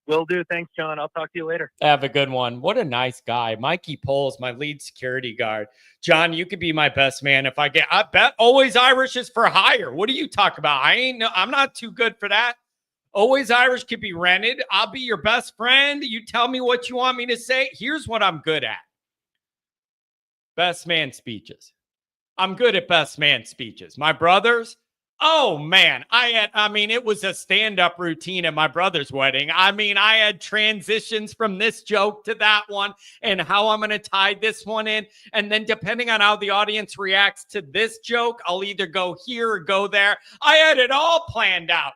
Will do. Thanks, John. I'll talk to you later. Have a good one. What a nice guy. Mikey Poles, my lead security guard. John, you could be my best man if I bet Always Irish is for hire. What do you talk about? I'm not too good for that. Always Irish could be rented. I'll be your best friend. You tell me what you want me to say. Here's what I'm good at. Best man speeches. I'm good at best man speeches. My brothers, oh man, it was a stand-up routine at my brother's wedding. I had transitions from this joke to that one and how I'm going to tie this one in. And then depending on how the audience reacts to this joke, I'll either go here or go there. I had it all planned out.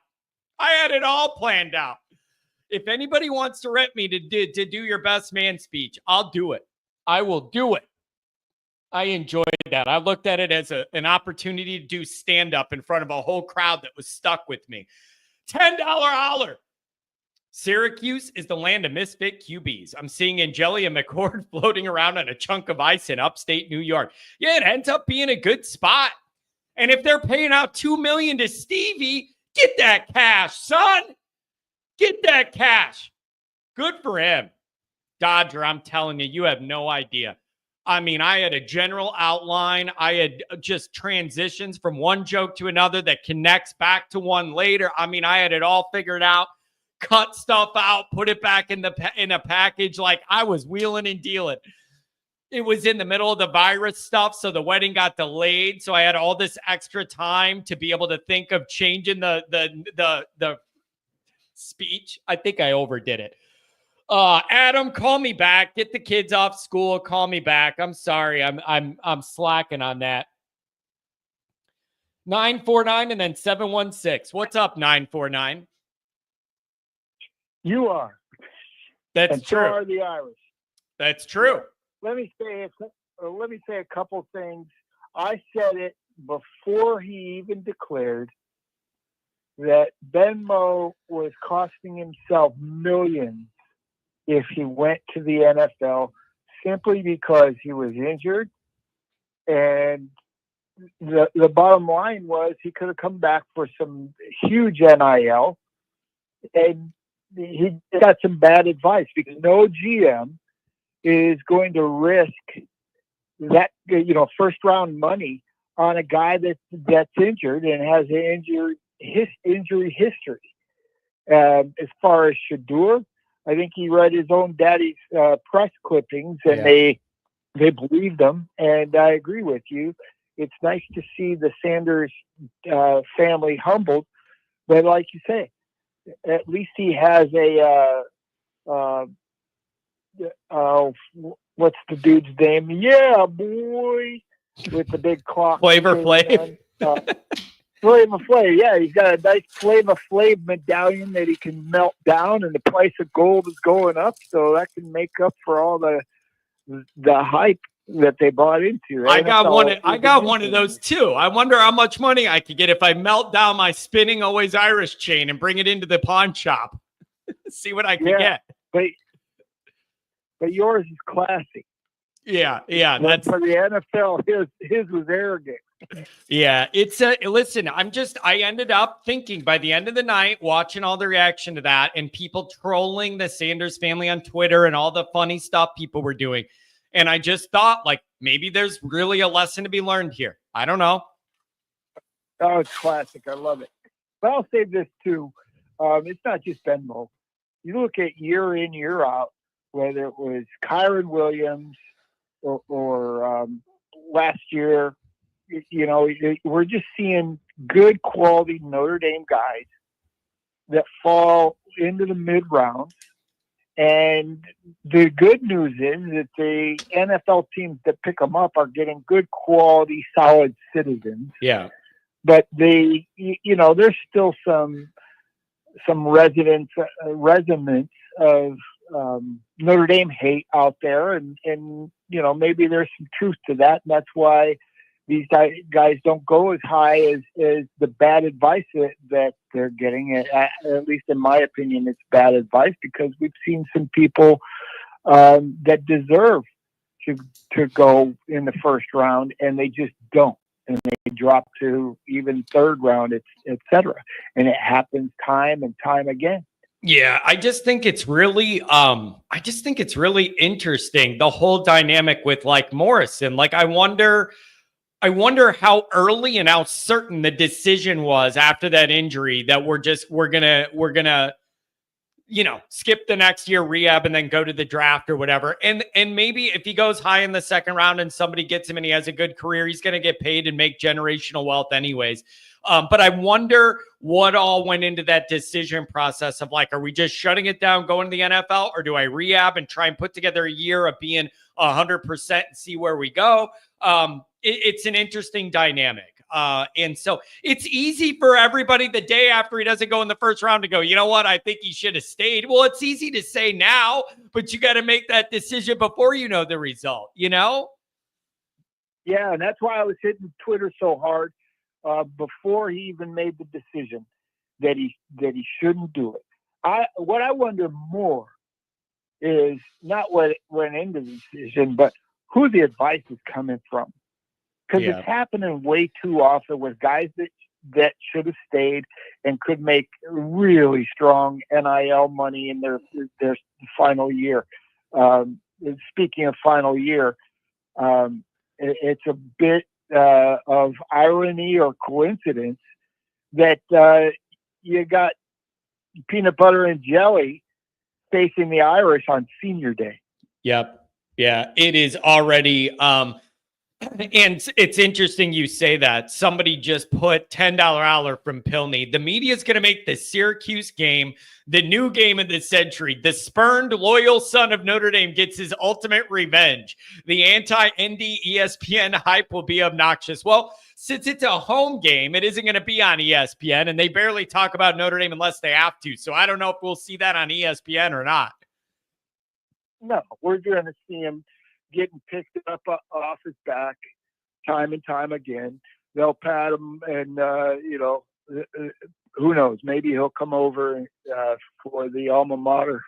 If anybody wants to rent me to do your best man speech, I'll do it. I will do it. I enjoyed that. I looked at it as an opportunity to do stand-up in front of a whole crowd that was stuck with me. $10 holler. Syracuse is the land of misfit QBs. I'm seeing Angeli and McCord floating around on a chunk of ice in upstate New York. Yeah, it ends up being a good spot. And if they're paying out $2 million to Stevie, get that cash, son. Get that cash. Good for him. Dodger, I'm telling you, you have no idea. I had a general outline. I had just transitions from one joke to another that connects back to one later. I had it all figured out, cut stuff out, put it back in a package like I was wheeling and dealing. It was in the middle of the virus stuff, so the wedding got delayed. So I had all this extra time to be able to think of changing the speech. I think I overdid it. Adam, call me back. Get the kids off school. Call me back. I'm sorry. I'm slacking on that. 949 and then 716. What's up, 949? You are. That's and true. So are the Irish. That's true. Let me say a couple things. I said it before he even declared that Benmo was costing himself millions if he went to the NFL simply because he was injured. And the bottom line was he could have come back for some huge NIL. And he got some bad advice because no GM is going to risk that, first round money on a guy that's injured and has an injury history. As far as Shador, I think he read his own daddy's press clippings and they believed him. And I agree with you. It's nice to see the Sanders family humbled, but like you say, at least he has what's the dude's name? Yeah, boy, with the big clock. Flavor Flav. Flavor Flav, yeah, he's got a nice Flavor Flav medallion that he can melt down, and the price of gold is going up, so that can make up for all the hype that they bought into. I got one of those too. I wonder how much money I could get if I melt down my spinning Always Irish chain and bring it into the pawn shop. See what I can get. But yours is classy. Yeah. That's for the NFL. His was arrogant. Yeah, listen, I ended up thinking by the end of the night, watching all the reaction to that and people trolling the Sanders family on Twitter and all the funny stuff people were doing. And I just thought, like, maybe there's really a lesson to be learned here. I don't know. Oh, it's classic. I love it. But I'll say this, too. It's not just Benmo. You look at year in, year out, whether it was Kyron Williams or last year, we're just seeing good quality Notre Dame guys that fall into the mid rounds And the good news is that the NFL teams that pick them up are getting good quality, solid citizens. Yeah. But there's still some residents of Notre Dame hate out there, and maybe there's some truth to that, and that's why these guys don't go as high as the bad advice that they're getting. At least in my opinion, it's bad advice, because we've seen some people that deserve to go in the first round, and they just don't. And they drop to even third round, et cetera. And it happens time and time again. Yeah, I just think it's really interesting, the whole dynamic with like Morrison. Like, I wonder how early and how certain the decision was after that injury that we're gonna skip the next year rehab and then go to the draft or whatever. And maybe if he goes high in the second round and somebody gets him and he has a good career, he's going to get paid and make generational wealth anyways. But I wonder what all went into that decision process of like, are we just shutting it down, going to the NFL, or do I rehab and try and put together a year of being 100% and see where we go? It's an interesting dynamic. And so it's easy for everybody the day after he doesn't go in the first round to go, you know what? I think he should have stayed. Well, it's easy to say now, but you got to make that decision before you know the result, Yeah. And that's why I was hitting Twitter so hard before he even made the decision that he shouldn't do it. What I wonder more is not what went into the decision, but who the advice is coming from. Because it's happening way too often with guys that should have stayed and could make really strong NIL money in their final year. Speaking of final year, it's a bit of irony or coincidence that you got peanut butter and jelly facing the Irish on senior day. Yep. Yeah, it is already. And it's interesting you say that. Somebody just put $10 Aller from Pilney. The media is going to make the Syracuse game the new game of the century. The spurned, loyal son of Notre Dame gets his ultimate revenge. The anti-ND ESPN hype will be obnoxious. Well, since it's a home game, it isn't going to be on ESPN, and they barely talk about Notre Dame unless they have to. So I don't know if we'll see that on ESPN or not. No, we're going to see him getting picked up off his back time and time again. They'll pat him, and who knows? Maybe he'll come over for the alma mater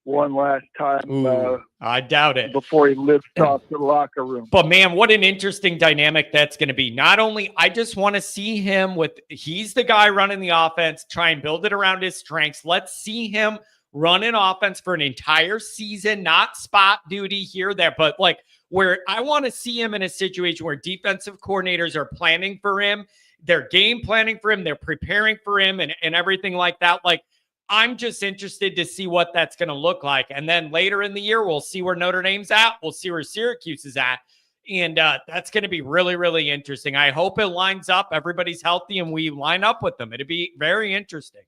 one last time. Ooh, I doubt it. Before he lifts off the locker room. But man, what an interesting dynamic that's going to be. Not only, I just want to see him he's the guy running the offense, try and build it around his strengths. Let's see him run an offense for an entire season, not spot duty here or there, but like where I want to see him in a situation where defensive coordinators are planning for him, they're game planning for him, they're preparing for him and everything like that. Like, I'm just interested to see what that's going to look like. And then later in the year, we'll see where Notre Dame's at. We'll see where Syracuse is at. And that's going to be really, really interesting. I hope it lines up. Everybody's healthy and we line up with them. It'd be very interesting.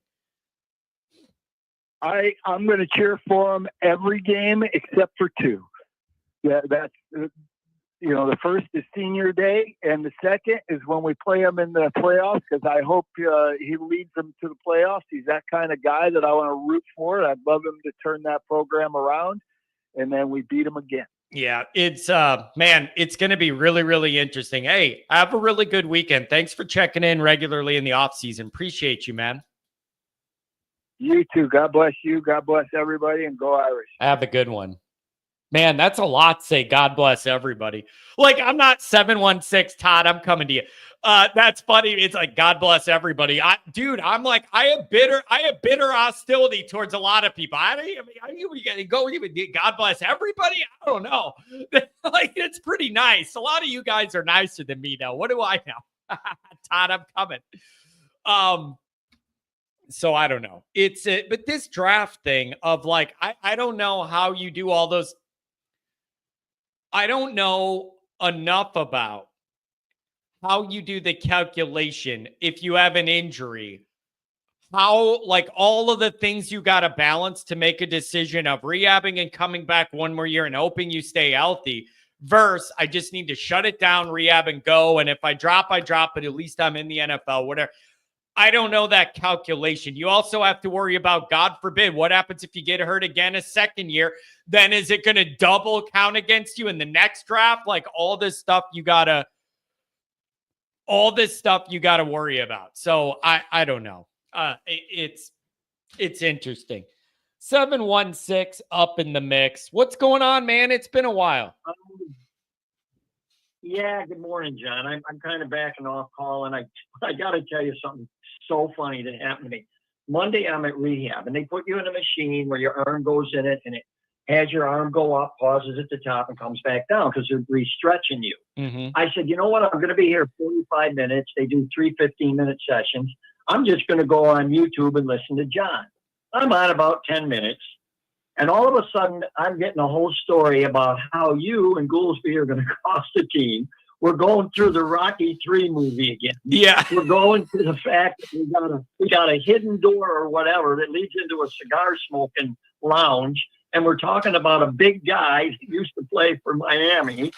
I'm going to cheer for him every game except for two. Yeah, that's the first is senior day, and the second is when we play him in the playoffs. Because I hope he leads them to the playoffs. He's that kind of guy that I want to root for. I'd love him to turn that program around, and then we beat him again. Yeah, it's it's going to be really, really interesting. Hey, have a really good weekend. Thanks for checking in regularly in the off season. Appreciate you, man. You too. God bless you. God bless everybody, and go Irish. Have a good one. Man, that's a lot to say. God bless everybody. Like, I'm not 716 Todd. I'm coming to you. That's funny. It's like, God bless everybody. I'm like, I have bitter hostility towards a lot of people. God bless everybody. I don't know. Like, it's pretty nice. A lot of you guys are nicer than me now. What do I know? Todd, I'm coming. So I don't know. But this draft thing of like, I don't know how you do all those. I don't know enough about how you do the calculation if you have an injury, how, like, all of the things you got to balance to make a decision of rehabbing and coming back one more year and hoping you stay healthy versus I just need to shut it down, rehab, and go. And if I drop, I drop, but at least I'm in the NFL, whatever. I don't know that calculation. You also have to worry about, God forbid, what happens if you get hurt again a second year? Then is it going to double count against you in the next draft? Like, all this stuff you got to worry about. So I don't know. It's interesting. 716 up in the mix. What's going on, man? It's been a while. Yeah, good morning, John. I'm kind of backing off call, and I got to tell you something so funny that happened to me. Monday, I'm at rehab, and they put you in a machine where your arm goes in it, and it has your arm go up, pauses at the top, and comes back down because they're re-stretching you. Mm-hmm. I said, you know what? I'm going to be here 45 minutes. They do 3 15-minute sessions. I'm just going to go on YouTube and listen to John. I'm on about 10 minutes. And all of a sudden, I'm getting a whole story about how you and Goolsby are going to cost the team. We're going through the Rocky III movie again. Yeah. We're going to the fact that we got a hidden door or whatever that leads into a cigar smoking lounge. And we're talking about a big guy who used to play for Miami.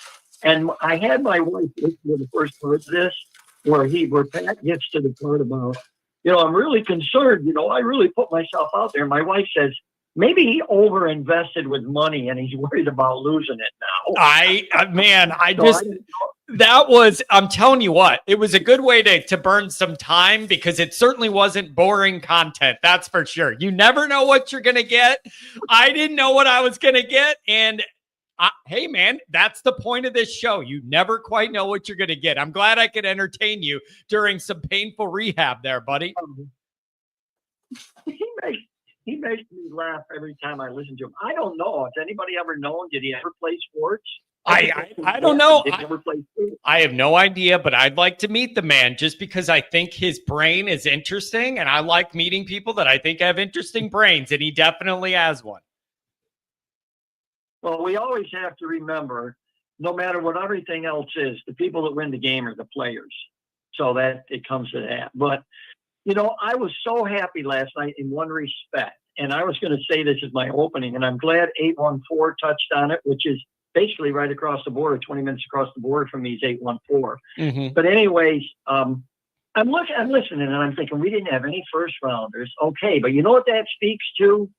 And I had my wife listen to the first part of this, where Pat gets to the part about, I'm really concerned. I really put myself out there. My wife says, maybe he overinvested with money and he's worried about losing it now. I'm telling you what, it was a good way to burn some time because it certainly wasn't boring content. That's for sure. You never know what you're going to get. I didn't know what I was going to get. And hey, man, that's the point of this show. You never quite know what you're going to get. I'm glad I could entertain you during some painful rehab there, buddy. He makes me laugh every time I listen to him. I don't know. Has anybody ever known? Did he ever play sports? I don't know. Did he ever play sports? I have no idea, but I'd like to meet the man just because I think his brain is interesting, and I like meeting people that I think have interesting brains, and he definitely has one. Well, we always have to remember, no matter what everything else is, the people that win the game are the players. So that it comes to that. But I was so happy last night in one respect, and I was going to say this as my opening, and I'm glad 814 touched on it, which is basically right across the border, 20 minutes across the border from me is 814. Mm-hmm. But anyways, I'm listening, and I'm thinking, we didn't have any first rounders. Okay, but you know what that speaks to?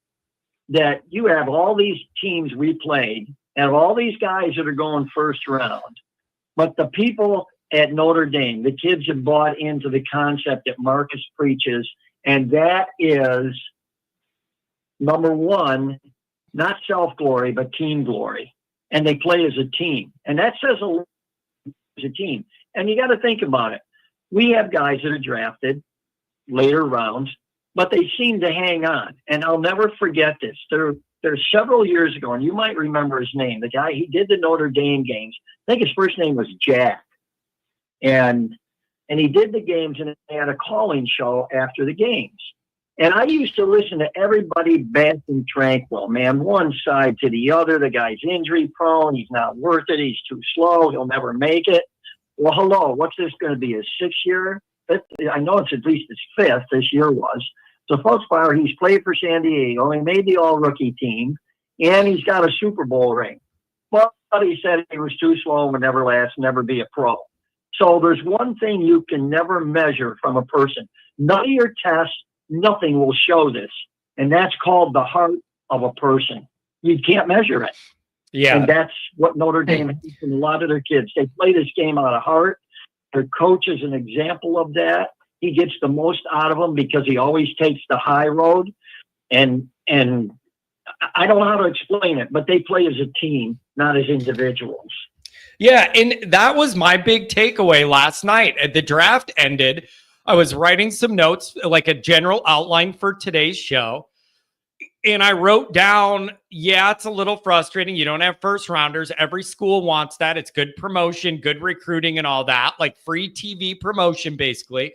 That you have all these teams we played, and all these guys that are going first round, but the people at Notre Dame, the kids have bought into the concept that Marcus preaches, and that is, number one, not self-glory, but team glory. And they play as a team. And that says a lot as a team. And you got to think about it. We have guys that are drafted later rounds, but they seem to hang on. And I'll never forget this. There's several years ago, and you might remember his name. The guy, he did the Notre Dame games. I think his first name was Jack. And he did the games, and they had a calling show after the games. And I used to listen to everybody bashing Tranquil, man, one side to the other. The guy's injury prone. He's not worth it. He's too slow. He'll never make it. Well, hello, what's this going to be, his 6th year? I know it's at least his 5th. This year was. So, folks, he's played for San Diego. He made the all-rookie team, and he's got a Super Bowl ring. But he said he was too slow and would never last, never be a pro. So there's one thing you can never measure from a person. None of your tests, nothing will show this. And that's called the heart of a person. You can't measure it. Yeah. And that's what Notre Dame has in a lot of their kids. They play this game out of heart. Their coach is an example of that. He gets the most out of them because he always takes the high road. And I don't know how to explain it, but they play as a team, not as individuals. Yeah, and that was my big takeaway last night. The draft ended. I was writing some notes, like a general outline for today's show. And I wrote down, yeah, it's a little frustrating. You don't have first rounders. Every school wants that. It's good promotion, good recruiting and all that, like free TV promotion, basically.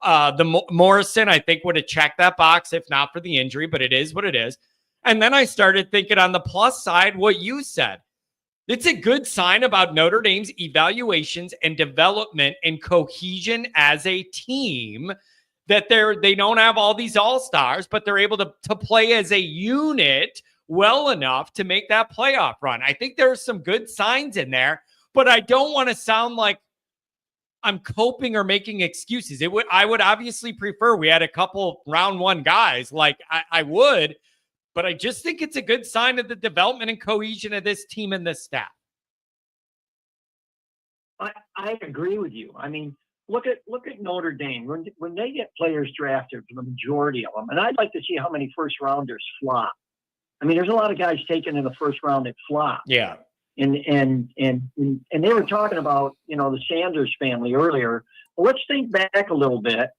Morrison, I think, would have checked that box if not for the injury, but it is what it is. And then I started thinking on the plus side, what you said. It's a good sign about Notre Dame's evaluations and development and cohesion as a team that they don't have all these all-stars, but they're able to play as a unit well enough to make that playoff run. I think there's some good signs in there, but I don't want to sound like I'm coping or making excuses. I would obviously prefer we had a couple round one guys, like I would, but I just think it's a good sign of the development and cohesion of this team and this staff. I agree with you. I mean, look at Notre Dame. When they get players drafted, for the majority of them, and I'd like to see how many first rounders flop. I mean, there's a lot of guys taken in the first round that flop. Yeah. And they were talking about, the Sanders family earlier. Well, let's think back a little bit.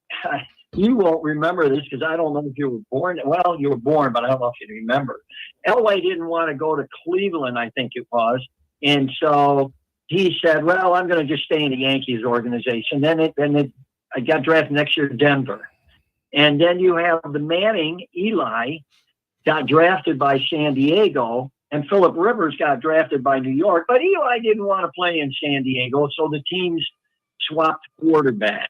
You won't remember this because I don't know if you were born. Well, you were born, but I don't know if you remember. Elway didn't want to go to Cleveland, I think it was. And so he said, well, I'm going to just stay in the Yankees organization. I got drafted next year to Denver. And then you have the Manning, Eli, got drafted by San Diego, and Phillip Rivers got drafted by New York. But Eli didn't want to play in San Diego, so the teams swapped quarterbacks.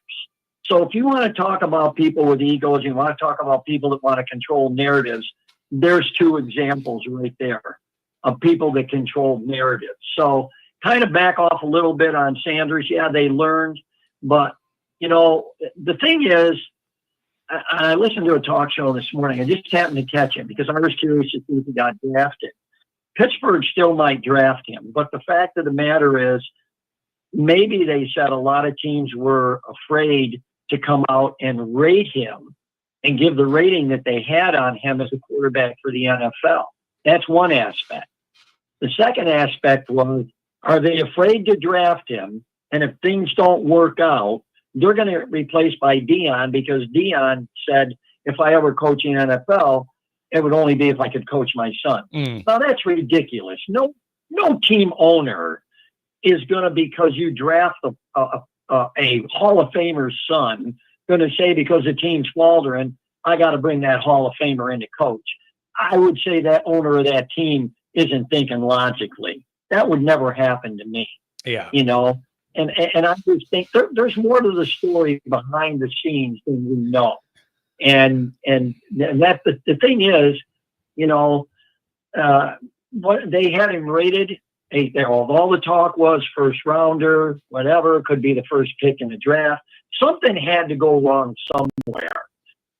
So if you want to talk about people with egos, you want to talk about people that want to control narratives, there's two examples right there of people that control narratives. So kind of back off a little bit on Sanders. Yeah, they learned. But, the thing is, I listened to a talk show this morning. I just happened to catch him because I was curious to see if he got drafted. Pittsburgh still might draft him. But the fact of the matter is, maybe they said a lot of teams were afraid to come out and rate him and give the rating that they had on him as a quarterback for the NFL. That's one aspect. The second aspect was, are they afraid to draft him? And if things don't work out, they're going to get replaced by Dion, because Dion said, if I ever coach in NFL, it would only be if I could coach my son. Now, that's ridiculous. No team owner is going to, because you draft a Hall of Famer's son, going to say because the team's faltering, I got to bring that Hall of Famer in to coach. I would say that owner of that team isn't thinking logically. That would never happen to me. Yeah. And I just think there's more to the story behind the scenes than we know. And that's the thing is, what they had him rated. All the talk was first rounder, whatever, could be the first pick in the draft. Something had to go wrong somewhere,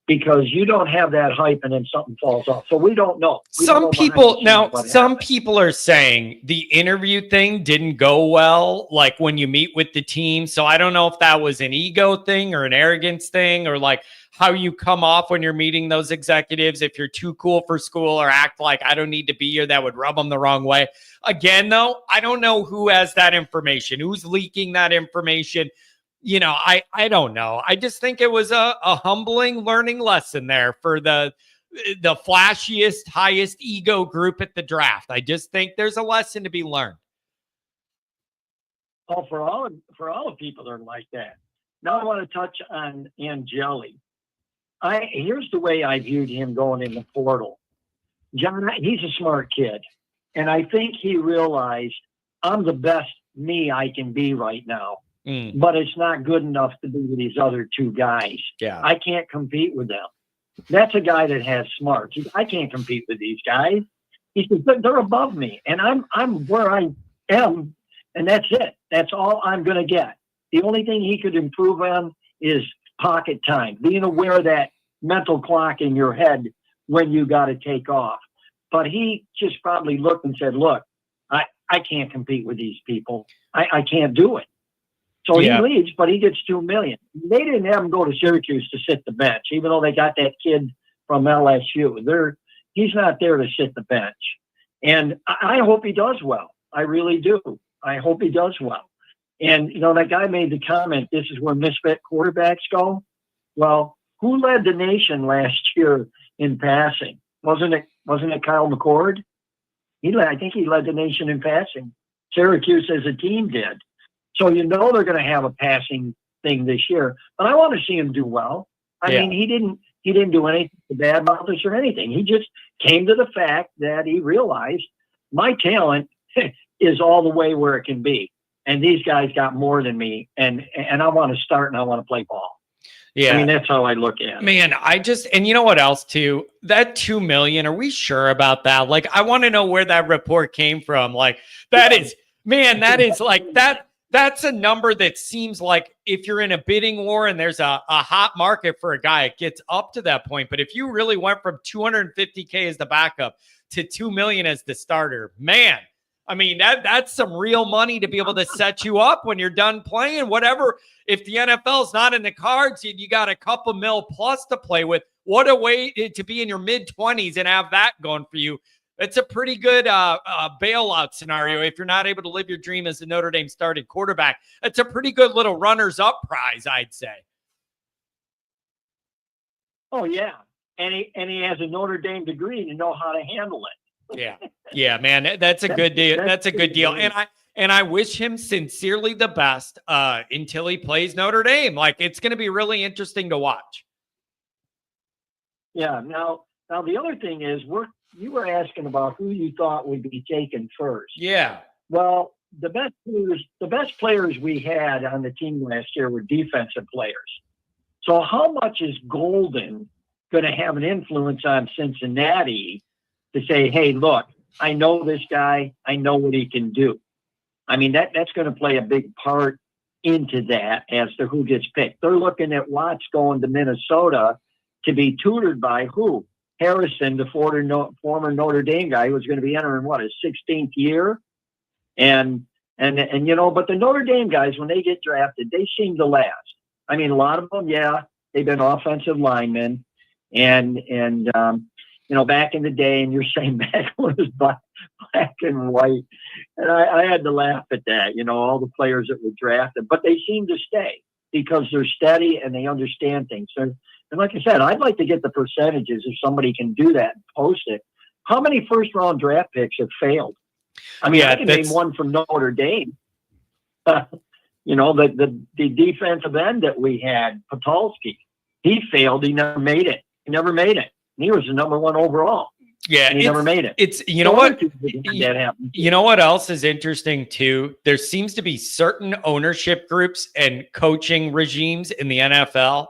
because you don't have that hype and then something falls off. So we don't know. Some people are saying the interview thing didn't go well, like when you meet with the team. So I don't know if that was an ego thing or an arrogance thing, or like how you come off when you're meeting those executives. If you're too cool for school or act like I don't need to be here, that would rub them the wrong way. Again, though, I don't know who has that information, who's leaking that information. I don't know. I just think it was a humbling learning lesson there for the flashiest, highest ego group at the draft. I just think there's a lesson to be learned. Oh, for all the people that are like that. Now I want to touch on Angeli. Here's the way I viewed him going in the portal. John, he's a smart kid. And I think he realized, I'm the best me I can be right now. But it's not good enough to be with these other two guys. Yeah. I can't compete with them. That's a guy that has smarts. I can't compete with these guys. He says, they're above me, and I'm where I am, and that's it. That's all I'm going to get. The only thing he could improve on is pocket time, being aware of that mental clock in your head when you got to take off. But he just probably looked and said, look, I can't compete with these people. I can't do it. So he leaves, but he gets $2 million. They didn't have him go to Syracuse to sit the bench, even though they got that kid from LSU. He's not there to sit the bench. And I hope he does well. I really do. I hope he does well. And, that guy made the comment, this is where misfit quarterbacks go. Well, who led the nation last year in passing? Wasn't it Kyle McCord? I think he led the nation in passing. Syracuse as a team did. So they're going to have a passing thing this year. But I want to see him do well. I mean, he didn't do anything to badmouth us or anything. He just came to the fact that he realized my talent is all the way where it can be. And these guys got more than me. And I want to start and I want to play ball. Yeah. I mean, that's how I look at it. Man, and you know what else too? That 2 million, are we sure about that? Like, I want to know where that report came from. Like, that is like that's a number that seems like if you're in a bidding war and there's a hot market for a guy, it gets up to that point. But if you really went from 250K as the backup to 2 million as the starter, man, I mean, that's some real money to be able to set you up when you're done playing. Whatever, if the NFL's not in the cards, you got a couple mil plus to play with. What a way to be in your mid-20s and have that going for you. It's a pretty good bailout scenario if you're not able to live your dream as a Notre Dame starting quarterback. It's a pretty good little runners-up prize, I'd say. Oh, yeah. And he has a Notre Dame degree to know how to handle it. Yeah, man, that's a good deal. That's a good deal. And I wish him sincerely the best until he plays Notre Dame. Like, it's going to be really interesting to watch. Yeah. Now the other thing is, you were asking about who you thought would be taken first. Yeah. Well, the best players we had on the team last year were defensive players. So how much is Golden going to have an influence on Cincinnati to say, hey, look, I know this guy. I know what he can do. I mean, that's going to play a big part into that as to who gets picked. They're looking at Watts going to Minnesota to be tutored by who? Harrison, the former Notre Dame guy who was going to be entering, his 16th year? And but the Notre Dame guys, when they get drafted, they seem to last. I mean, a lot of them, they've been offensive linemen. And back in the day, and you're saying back when it was black and white. And I had to laugh at that, all the players that were drafted. But they seem to stay because they're steady and they understand things. And like I said, I'd like to get the percentages if somebody can do that and post it. How many first-round draft picks have failed? I mean, I can name one from Notre Dame. The defensive end that we had, Patulski, he failed. He never made it. He was the number one overall. Yeah, he never made it. It's you know what else is interesting too? There seems to be certain ownership groups and coaching regimes in the NFL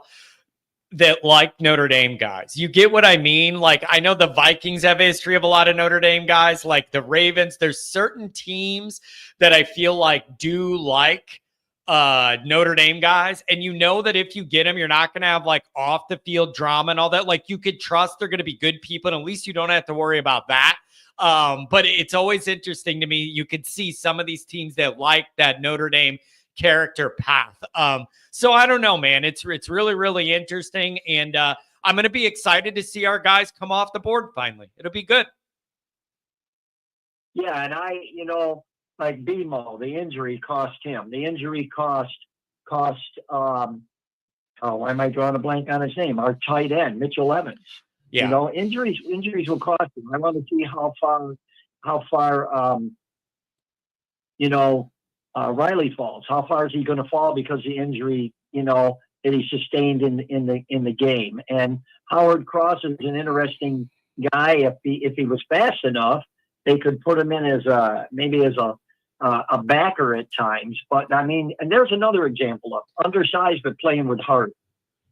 that like Notre Dame guys. You get what I mean? Like, I know the Vikings have a history of a lot of Notre Dame guys, like the Ravens. There's certain teams that I feel like do like Notre Dame guys. And you know that if you get them, you're not going to have like off the field drama and all that. Like, you could trust they're going to be good people. And at least you don't have to worry about that. But it's always interesting to me. You could see some of these teams that like that Notre Dame character path. So I don't know, man. It's really, really interesting. And I'm going to be excited to see our guys come off the board finally. It'll be good. Yeah. And like BMO, the injury cost him. The injury cost why am I drawing a blank on his name? Our tight end, Mitchell Evans. Yeah. Injuries will cost him. I want to see how far Riley falls. How far is he going to fall because of the injury, that he sustained in the game? And Howard Cross is an interesting guy. If he was fast enough, they could put him in as a backer at times. But I mean, and there's another example of undersized but playing with heart,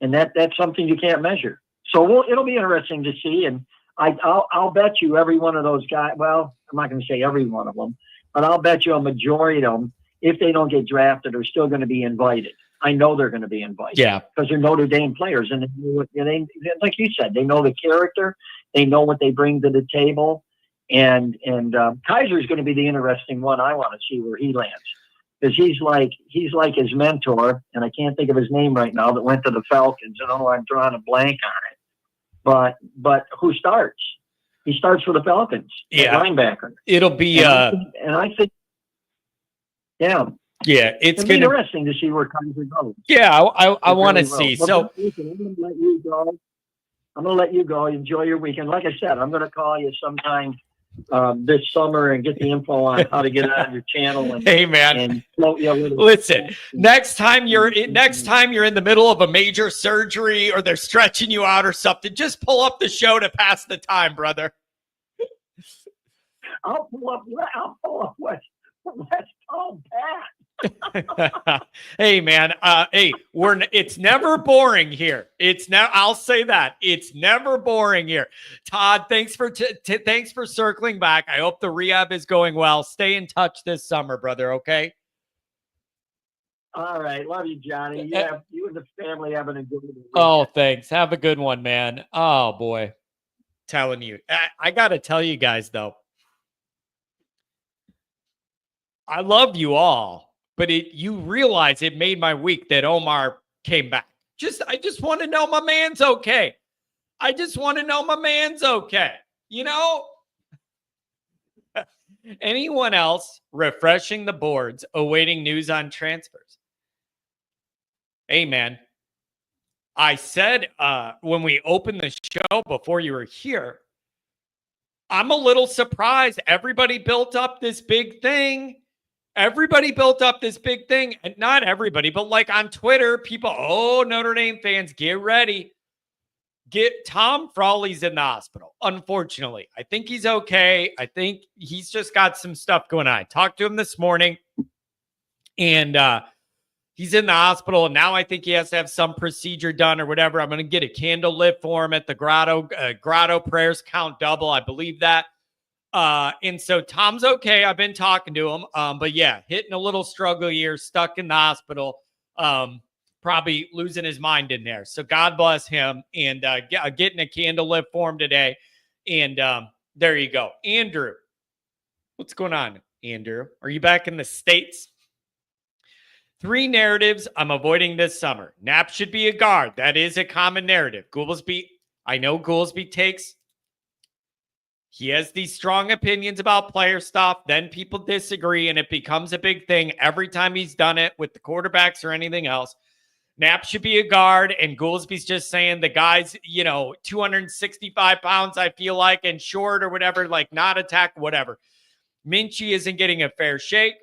and that's something you can't measure. So it'll be interesting to see. And I'll bet you every one of those guys. Well, I'm not going to say every one of them, but I'll bet you a majority of them, if they don't get drafted, are still going to be invited. I know they're going to be invited. Yeah, because they're Notre Dame players, and they, like you said, they know the character, they know what they bring to the table, and Kaiser is going to be the interesting one. I want to see where he lands, because he's like his mentor, and I can't think of his name right now, that went to the Falcons. I don't know, I'm drawing a blank on it, but who starts? He starts for the Falcons. Yeah, linebacker. It'll be and I think. Yeah. Yeah, it's going to be interesting to see where Kaiser goes. Yeah, I want to see. So listen, I'm going to let you go. I'm going to let you go. Enjoy your weekend. Like I said, I'm going to call you sometime this summer and get the info on how to get on your channel. And, hey, man, and listen. Next time you're in the middle of a major surgery or they're stretching you out or something, just pull up the show to pass the time, brother. I'll pull up West Palm Pat. Hey man, hey, it's never boring here. I'll say that. It's never boring here. Todd, thanks for thanks for circling back. I hope the rehab is going well. Stay in touch this summer, brother, okay? All right. Love you, Johnny. You and the family having a good weekend. Oh, thanks. Have a good one, man. Oh boy. Telling you. I got to tell you guys though. I love you all, but you realize it made my week that Omar came back. I just want to know my man's okay. I just want to know my man's okay. You know? Anyone else refreshing the boards, awaiting news on transfers? Hey, man. I said when we opened the show before you were here, I'm a little surprised. Everybody built up this big thing. Everybody built up this big thing. And not everybody, but like on Twitter, people, Notre Dame fans, get ready. Tom Frawley's in the hospital, unfortunately. I think he's okay. I think he's just got some stuff going on. I talked to him this morning, and he's in the hospital. And now I think he has to have some procedure done or whatever. I'm going to get a candle lit for him at the Grotto Prayers Count Double. I believe that. And so Tom's okay. I've been talking to him. But yeah, hitting a little struggle here, stuck in the hospital. Probably losing his mind in there. So God bless him, and getting a candle lit for him today. And there you go. Andrew, what's going on, Andrew? Are you back in the States? 3 narratives I'm avoiding this summer. Knapp should be a guard. That is a common narrative. I know Goolsby takes. He has these strong opinions about player stuff. Then people disagree, and it becomes a big thing every time he's done it with the quarterbacks or anything else. Knapp should be a guard, and Goolsby's just saying the guy's, 265 pounds, I feel like, and short or whatever, like not attack, whatever. Minchie isn't getting a fair shake.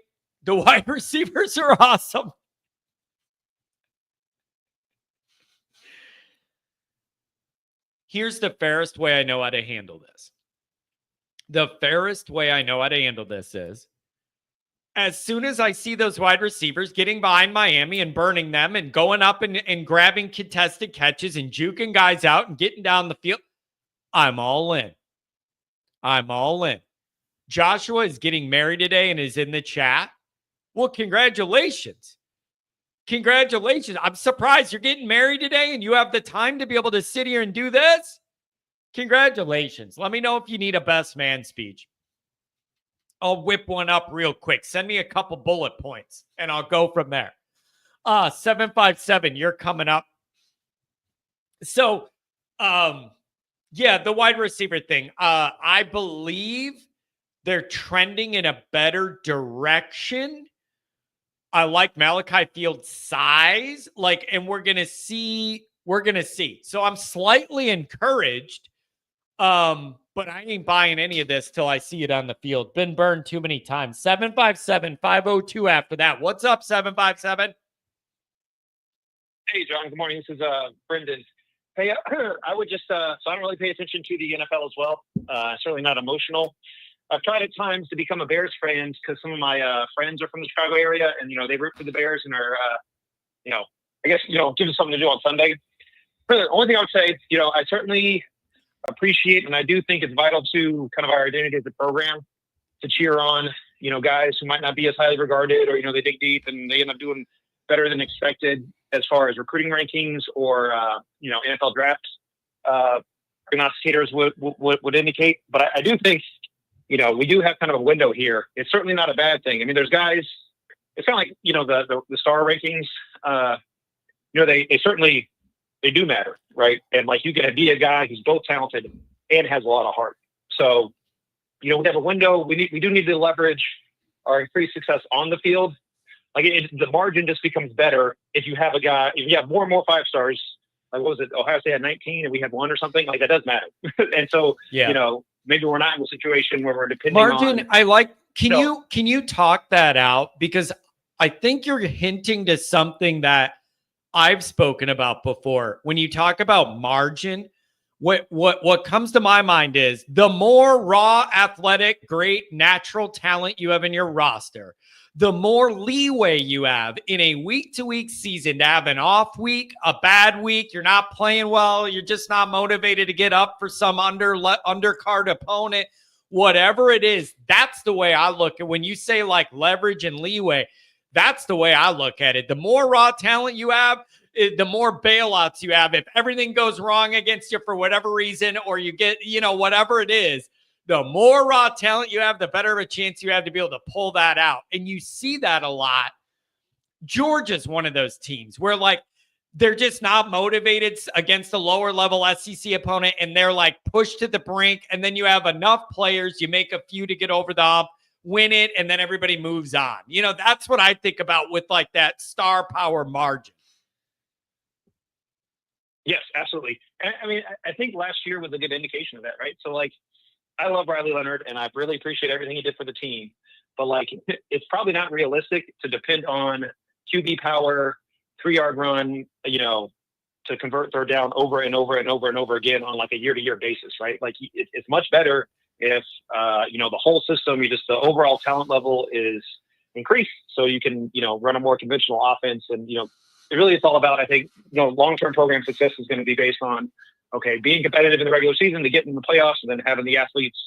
The wide receivers are awesome. Here's the fairest way I know how to handle this. The fairest way I know how to handle this is, as soon as I see those wide receivers getting behind Miami and burning them and going up and grabbing contested catches and juking guys out and getting down the field, I'm all in. I'm all in. Joshua is getting married today and is in the chat. Well, congratulations. Congratulations. I'm surprised you're getting married today and you have the time to be able to sit here and do this. Congratulations. Let me know if you need a best man speech. I'll whip one up real quick. Send me a couple bullet points and I'll go from there. 757, you're coming up. So, yeah, the wide receiver thing. I believe they're trending in a better direction. I like Malachi Field's size. And we're going to see. So I'm slightly encouraged. But I ain't buying any of this till I see it on the field. Been burned too many times. 757-502 after that. What's up, 757? Hey, John. Good morning. This is Brendan. Hey, I would just, so I don't really pay attention to the NFL as well. Certainly not emotional. I've tried at times to become a Bears fan because some of my friends are from the Chicago area and, they root for the Bears and are, I guess, give us something to do on Sunday. The only thing I would say, I certainly appreciate, and I do think it's vital to kind of our identity as a program to cheer on, guys who might not be as highly regarded or, they dig deep and they end up doing better than expected as far as recruiting rankings or, NFL drafts. Prognosticators would indicate, but I do think, we do have kind of a window here. It's certainly not a bad thing. I mean, there's guys, it's kind of like, the star rankings, they certainly, they do matter, right? And you can be a guy who's both talented and has a lot of heart. So, we have a window. We do need to leverage our increased success on the field. The margin just becomes better if you have a guy. If you have more and more 5 stars, what was it? Ohio State had 19, and we have 1 or something. That does matter. And so, maybe we're not in a situation where we're depending margin, on. I like. Can you talk that out? Because I think you're hinting to something that I've spoken about before. When you talk about margin, what comes to my mind is the more raw, athletic, great, natural talent you have in your roster, the more leeway you have in a week-to-week season to have an off week, a bad week, you're not playing well, you're just not motivated to get up for some undercard opponent, whatever it is. That's the way I look at when you say like leverage and leeway. That's the way I look at it. The more raw talent you have, the more bailouts you have. If everything goes wrong against you for whatever reason, or you get, whatever it is, the more raw talent you have, the better of a chance you have to be able to pull that out. And you see that a lot. Georgia's one of those teams where like they're just not motivated against a lower level SEC opponent, and they're like pushed to the brink. And then you have enough players, you make a few to get over the hump, win it, and then everybody moves on. That's what I think about with like that star power margin. Yes, absolutely. I mean, I think last year was a good indication of that, right? So like, I love Riley Leonard, and I really appreciate everything he did for the team. But like, it's probably not realistic to depend on QB power, 3-yard run, to convert third down over and over and over and over again on like a year-to-year basis, right? Like, it's much better if the whole system, the overall talent level is increased, so you can run a more conventional offense, and it really is all about, I think, long-term program success is going to be based on, okay, being competitive in the regular season to get in the playoffs, and then having the athletes,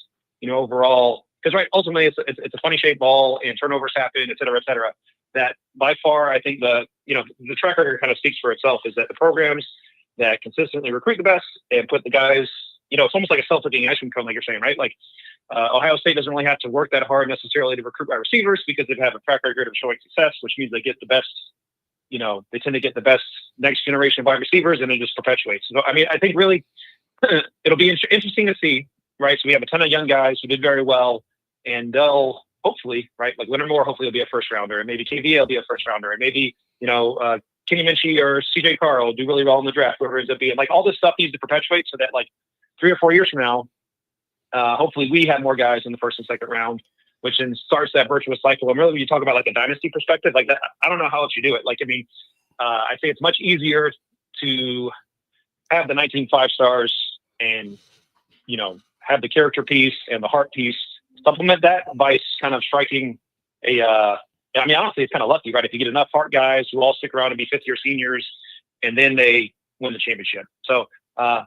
overall, because right, ultimately it's a funny shaped ball and turnovers happen, et cetera, that by far, I think the track record kind of speaks for itself, is that the programs that consistently recruit the best and put the guys, it's almost like a self-looking ice cream cone, like you're saying, right? Like Ohio State doesn't really have to work that hard necessarily to recruit wide receivers because they have a track record of showing success, which means they get the best, they tend to get the best next generation of wide receivers, and it just perpetuates. So, I mean, I think really it'll be interesting to see, right? So we have a ton of young guys who did very well, and they'll hopefully, right, like Leonard Moore, hopefully he'll be a first rounder, and maybe KVA will be a first rounder, and maybe, Kenny Minchie or CJ Carr will do really well in the draft, whoever it ends up being. Like, all this stuff needs to perpetuate so that like 3 or 4 years from now, hopefully we have more guys in the first and second round, which then starts that virtuous cycle. And really, when you talk about like a dynasty perspective, like that, I don't know how else you do it. Like, I mean, I say it's much easier to have the 19 5-stars and, have the character piece and the heart piece, supplement that by kind of striking I mean, honestly, it's kind of lucky, right? If you get enough heart guys who all stick around and be fifth-year seniors, and then they win the championship. So I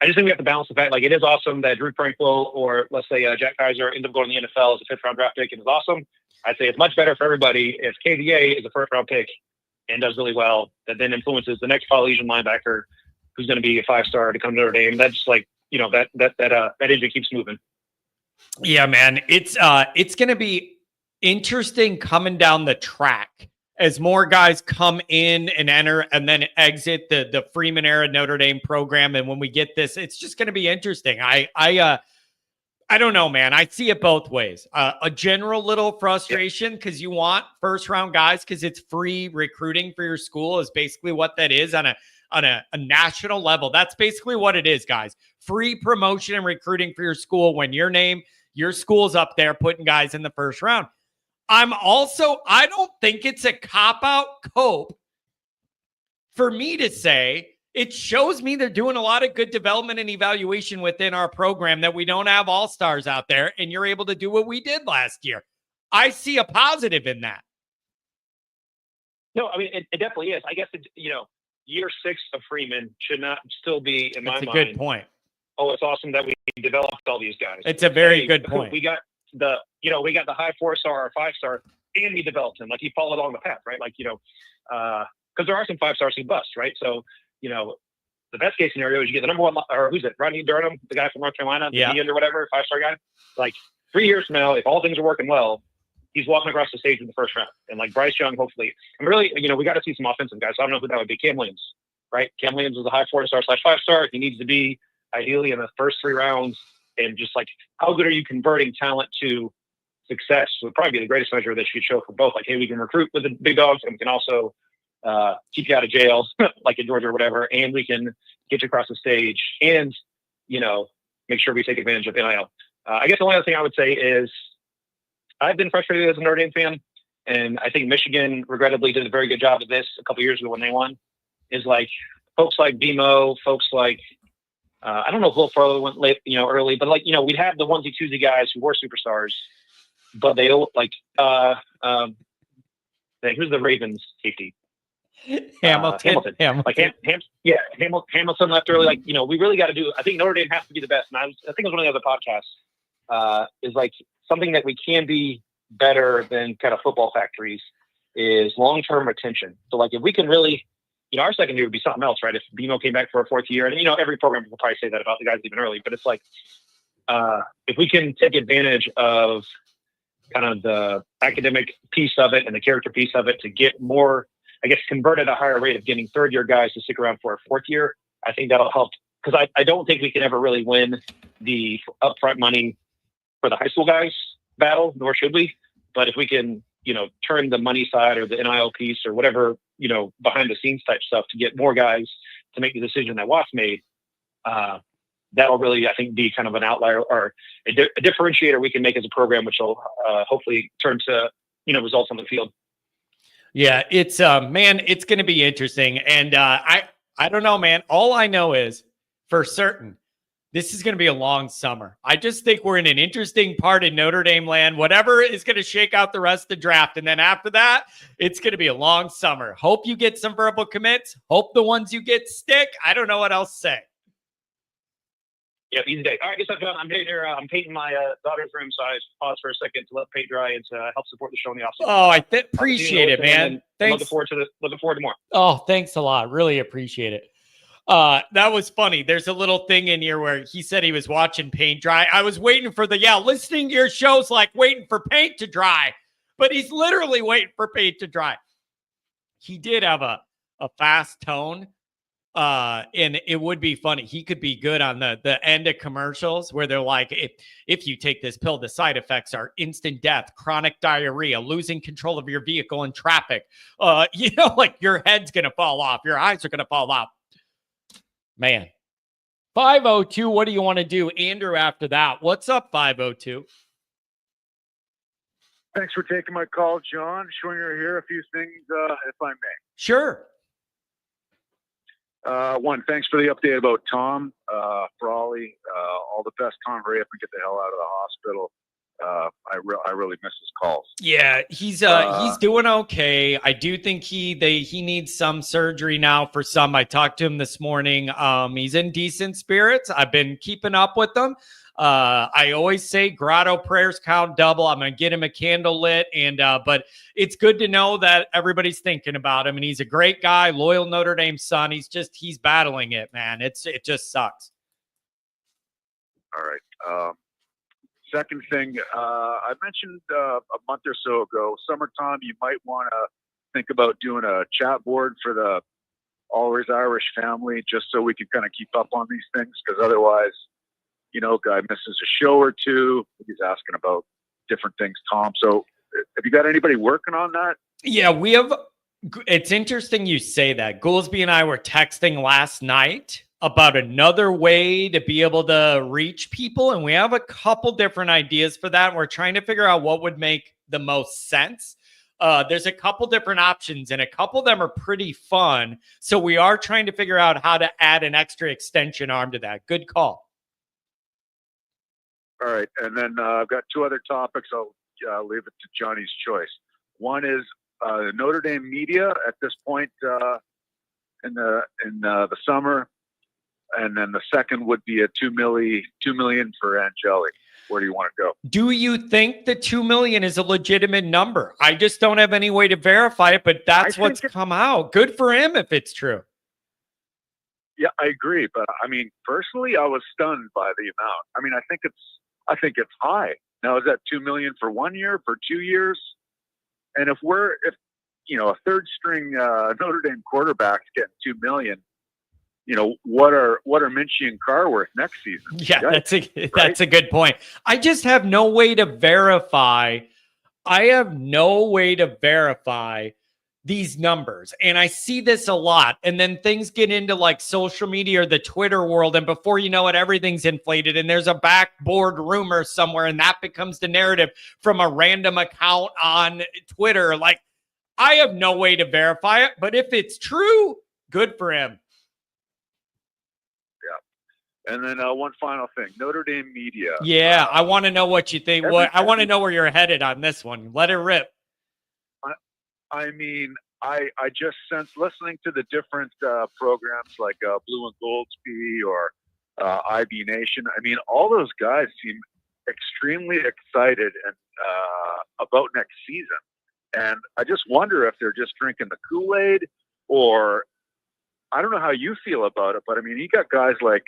just think we have to balance the fact, like, it is awesome that Drew Frankel or, let's say, Jack Kaiser ends up going to the NFL as a fifth-round draft pick, and is awesome. I'd say it's much better for everybody if KVA is a first-round pick and does really well, that then influences the next Polynesian linebacker who's going to be a 5-star to come to Notre Dame. That's just like, that engine keeps moving. Yeah, man. It's going to be interesting coming down the track as more guys come in and enter and then exit the Freeman era Notre Dame program. And when we get this, it's just going to be interesting. I don't know, man. I see it both ways. A general little frustration because you want first round guys because it's free recruiting for your school is basically what that is on a national level. That's basically what it is, guys. Free promotion and recruiting for your school when your school's up there putting guys in the first round. I don't think it's a cop-out cope for me to say. It shows me they're doing a lot of good development and evaluation within our program, that we don't have all-stars out there and you're able to do what we did last year. I see a positive in that. No, I mean, it definitely is. I guess, year 6 of Freeman should not still be, in my mind. That's a good point. Oh, it's awesome that we developed all these guys. It's a very good point. We got the high 4-star or 5-star, and we developed him. Like, he followed along the path, right? Like, because there are some 5-stars who bust, right? So, the best case scenario is you get the number one, or who's it? Rodney Durham, the guy from North Carolina, the end or whatever, 5-star guy. Like, 3 years from now, if all things are working well, he's walking across the stage in the first round. And like Bryce Young, hopefully, and really, we got to see some offensive guys. So I don't know who that would be. Cam Williams, right? Cam Williams is a high 4-star/5-star. He needs to be ideally in the first 3 rounds. And just like, how good are you converting talent to success would probably be the greatest measure that you could show for both. Like, hey, we can recruit with the big dogs, and we can also keep you out of jail, like in Georgia or whatever, and we can get you across the stage and, make sure we take advantage of NIL. I guess the only other thing I would say is I've been frustrated as a Notre Dame fan, and I think Michigan regrettably did a very good job of this a couple years ago when they won, is like folks like BMO, folks like, I don't know if Will Farlow went late, early, but like, we'd have the onesie-twosie guys who were superstars but they don't like. Who's the Ravens safety? Hamilton. Hamilton left early. Like, we really got to do. I think Notre Dame has to be the best. And I think it was one of the other podcasts. Is like something that we can be better than kind of football factories is long-term retention. So like if we can really, our second year would be something else, right? If BMO came back for a fourth year, and every program will probably say that about the guys leaving early, but it's like if we can take advantage of kind of the academic piece of it and the character piece of it to get more, I guess, convert at a higher rate of getting third-year guys to stick around for a fourth year, I think that'll help. Because I don't think we can ever really win the upfront money for the high school guys battle, nor should we. But if we can, turn the money side or the NIL piece or whatever, behind-the-scenes type stuff to get more guys to make the decision that Watts made, that'll really, I think, be kind of an outlier or a differentiator we can make as a program, which will hopefully turn to, results on the field. Yeah, it's man, it's going to be interesting. And I don't know, man. All I know is for certain, this is going to be a long summer. I just think we're in an interesting part in Notre Dame land, whatever is going to shake out the rest of the draft. And then after that, it's going to be a long summer. Hope you get some verbal commits. Hope the ones you get stick. I don't know what else to say. Yeah, easy day. All right, I guess I'm done. I'm here. I'm painting my daughter's room, so I pause for a second to let paint dry and to help support the show in the offseason. Oh, I appreciate it, man. Thanks. Looking forward to more. Oh, thanks a lot. Really appreciate it. That was funny. There's a little thing in here where he said he was watching paint dry. I was waiting for listening to your show's like waiting for paint to dry, but he's literally waiting for paint to dry. He did have a fast tone. And it would be funny. He could be good on the end of commercials where they're like, if you take this pill, the side effects are instant death, chronic diarrhea, losing control of your vehicle in traffic. Like your head's going to fall off. Your eyes are going to fall off. Man. 502, what do you want to do? Andrew, after that. What's up, 502? Thanks for taking my call, John. Schwinger here. A few things, if I may. Sure. One, thanks for the update about Tom Frawley. All the best, Tom. Hurry up and get the hell out of the hospital. I really miss his calls. Yeah, he's doing okay. I do think he needs some surgery now for some. I talked to him this morning. He's in decent spirits. I've been keeping up with him. I always say grotto prayers count double. I'm going to get him a candle lit. But it's good to know that everybody's thinking about him, and he's a great guy, loyal Notre Dame son. He's battling it, man. It just sucks. All right. Second thing, I mentioned a month or so ago, summertime, you might want to think about doing a chat board for the Always Irish family, just so we can kind of keep up on these things, because otherwise, guy misses a show or two. He's asking about different things, Tom. So have you got anybody working on that? Yeah, we have. It's interesting you say that. Goolsby and I were texting last night about another way to be able to reach people. And we have a couple different ideas for that. We're trying to figure out what would make the most sense. There's a couple different options, and a couple of them are pretty fun. So we are trying to figure out how to add an extra extension arm to that. Good call. All right. And then I've got two other topics. I'll leave it to Johnny's choice. One is Notre Dame media at this point in the summer. And then the second would be a $2 million for Angeli. Where do you want to go? Do you think the $2 million is a legitimate number? I just don't have any way to verify it, but that's what's come out. Good for him if it's true. Yeah, I agree. But I mean, personally, I was stunned by the amount. I mean, I think it's high. Now, is that $2 million for 1 year, for 2 years? And if a third string Notre Dame quarterback's getting $2 million, what are Minchie and Carr worth next season? Yeah, that's a good point. I just have no way to verify. These numbers. And I see this a lot. And then things get into like social media or the Twitter world. And before you know it, everything's inflated. And there's a backboard rumor somewhere. And that becomes the narrative from a random account on Twitter. Like, I have no way to verify it. But if it's true, good for him. And then one final thing, Notre Dame media. Yeah, I want to know what you think. I want to know where you're headed on this one. Let it rip. I mean, I just sense listening to the different programs like Blue and Goldsby or IB Nation. I mean, all those guys seem extremely excited and about next season. And I just wonder if they're just drinking the Kool-Aid, or I don't know how you feel about it, but I mean, you got guys like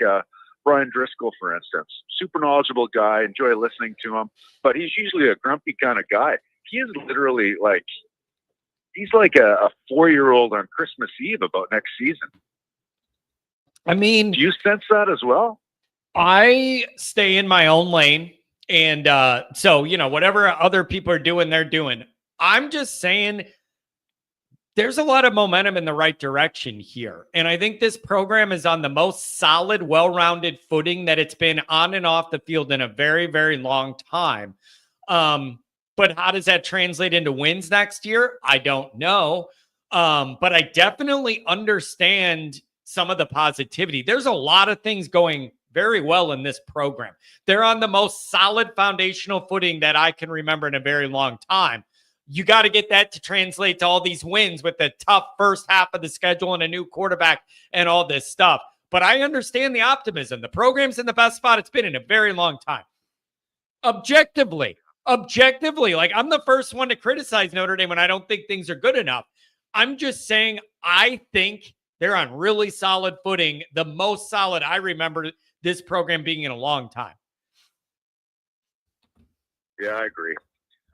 Brian Driscoll, for instance, super knowledgeable guy, enjoy listening to him, but he's usually a grumpy kind of guy. He is literally like, he's like a 4-year-old on Christmas Eve about next season. I mean, do you sense that as well? I stay in my own lane. And so, whatever other people are doing, they're doing. I'm just saying there's a lot of momentum in the right direction here. And I think this program is on the most solid, well-rounded footing that it's been on and off the field in a very, very long time. But how does that translate into wins next year? I don't know. But I definitely understand some of the positivity. There's a lot of things going very well in this program. They're on the most solid foundational footing that I can remember in a very long time. You got to get that to translate to all these wins with the tough first half of the schedule and a new quarterback and all this stuff. But I understand the optimism. The program's in the best spot it's been in a very long time. Objectively, like I'm the first one to criticize Notre Dame when I don't think things are good enough. I'm just saying I think they're on really solid footing, the most solid I remember this program being in a long time. Yeah, I agree.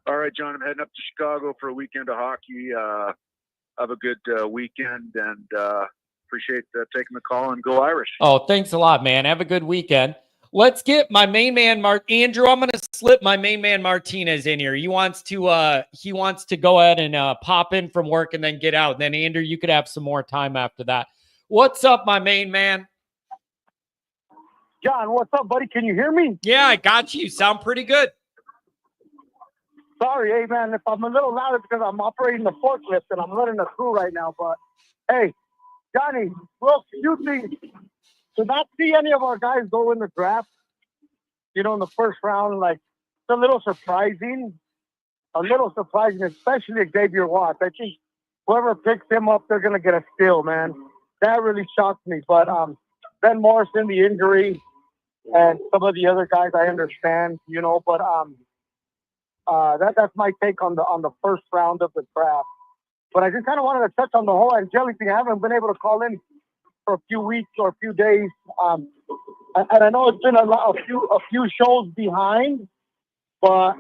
All right, John, I'm heading up to Chicago for a weekend of hockey. Have a good weekend, and appreciate taking the call, and go Irish. Oh, thanks a lot, man. Have a good weekend. Let's get my main man, Andrew. I'm going to slip my main man Martinez in here. He wants to go ahead and pop in from work and then get out. Then Andrew, you could have some more time after that. What's up, my main man? John, what's up, buddy? Can you hear me? Yeah, I got you. You sound pretty good. Sorry, hey, man, if I'm a little loud, it's because I'm operating the forklift and I'm running a crew right now. But, hey, Johnny, real few things. To not see any of our guys go in the draft, in the first round, like, it's a little surprising. Especially Xavier Watts. I think whoever picks him up, they're going to get a steal, man. That really shocked me. But Ben Morrison, the injury, and some of the other guys, I understand, but that's my take on the first round of the draft. But I just kind of wanted to touch on the whole Angeli thing. I haven't been able to call in for a few weeks or a few days, and I know it's been a few shows behind, but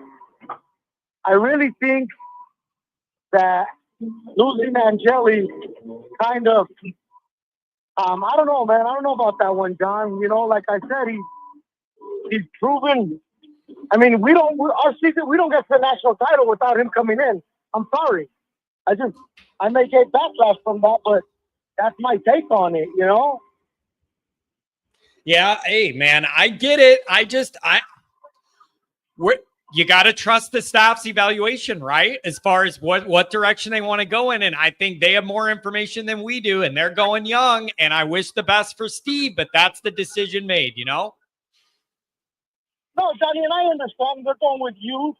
I really think that losing Angeli kind of, I don't know, man. I don't know about that one, John. Like I said, he's proven. I mean, our season, we don't get to the national title without him coming in. I'm sorry. I may get backlash from that, but that's my take on it, Yeah. Hey, man, I get it. You got to trust the staff's evaluation, right? As far as what direction they want to go in. And I think they have more information than we do, and they're going young. And I wish the best for Steve, but that's the decision made, No, Johnny, and I understand they're going with youth.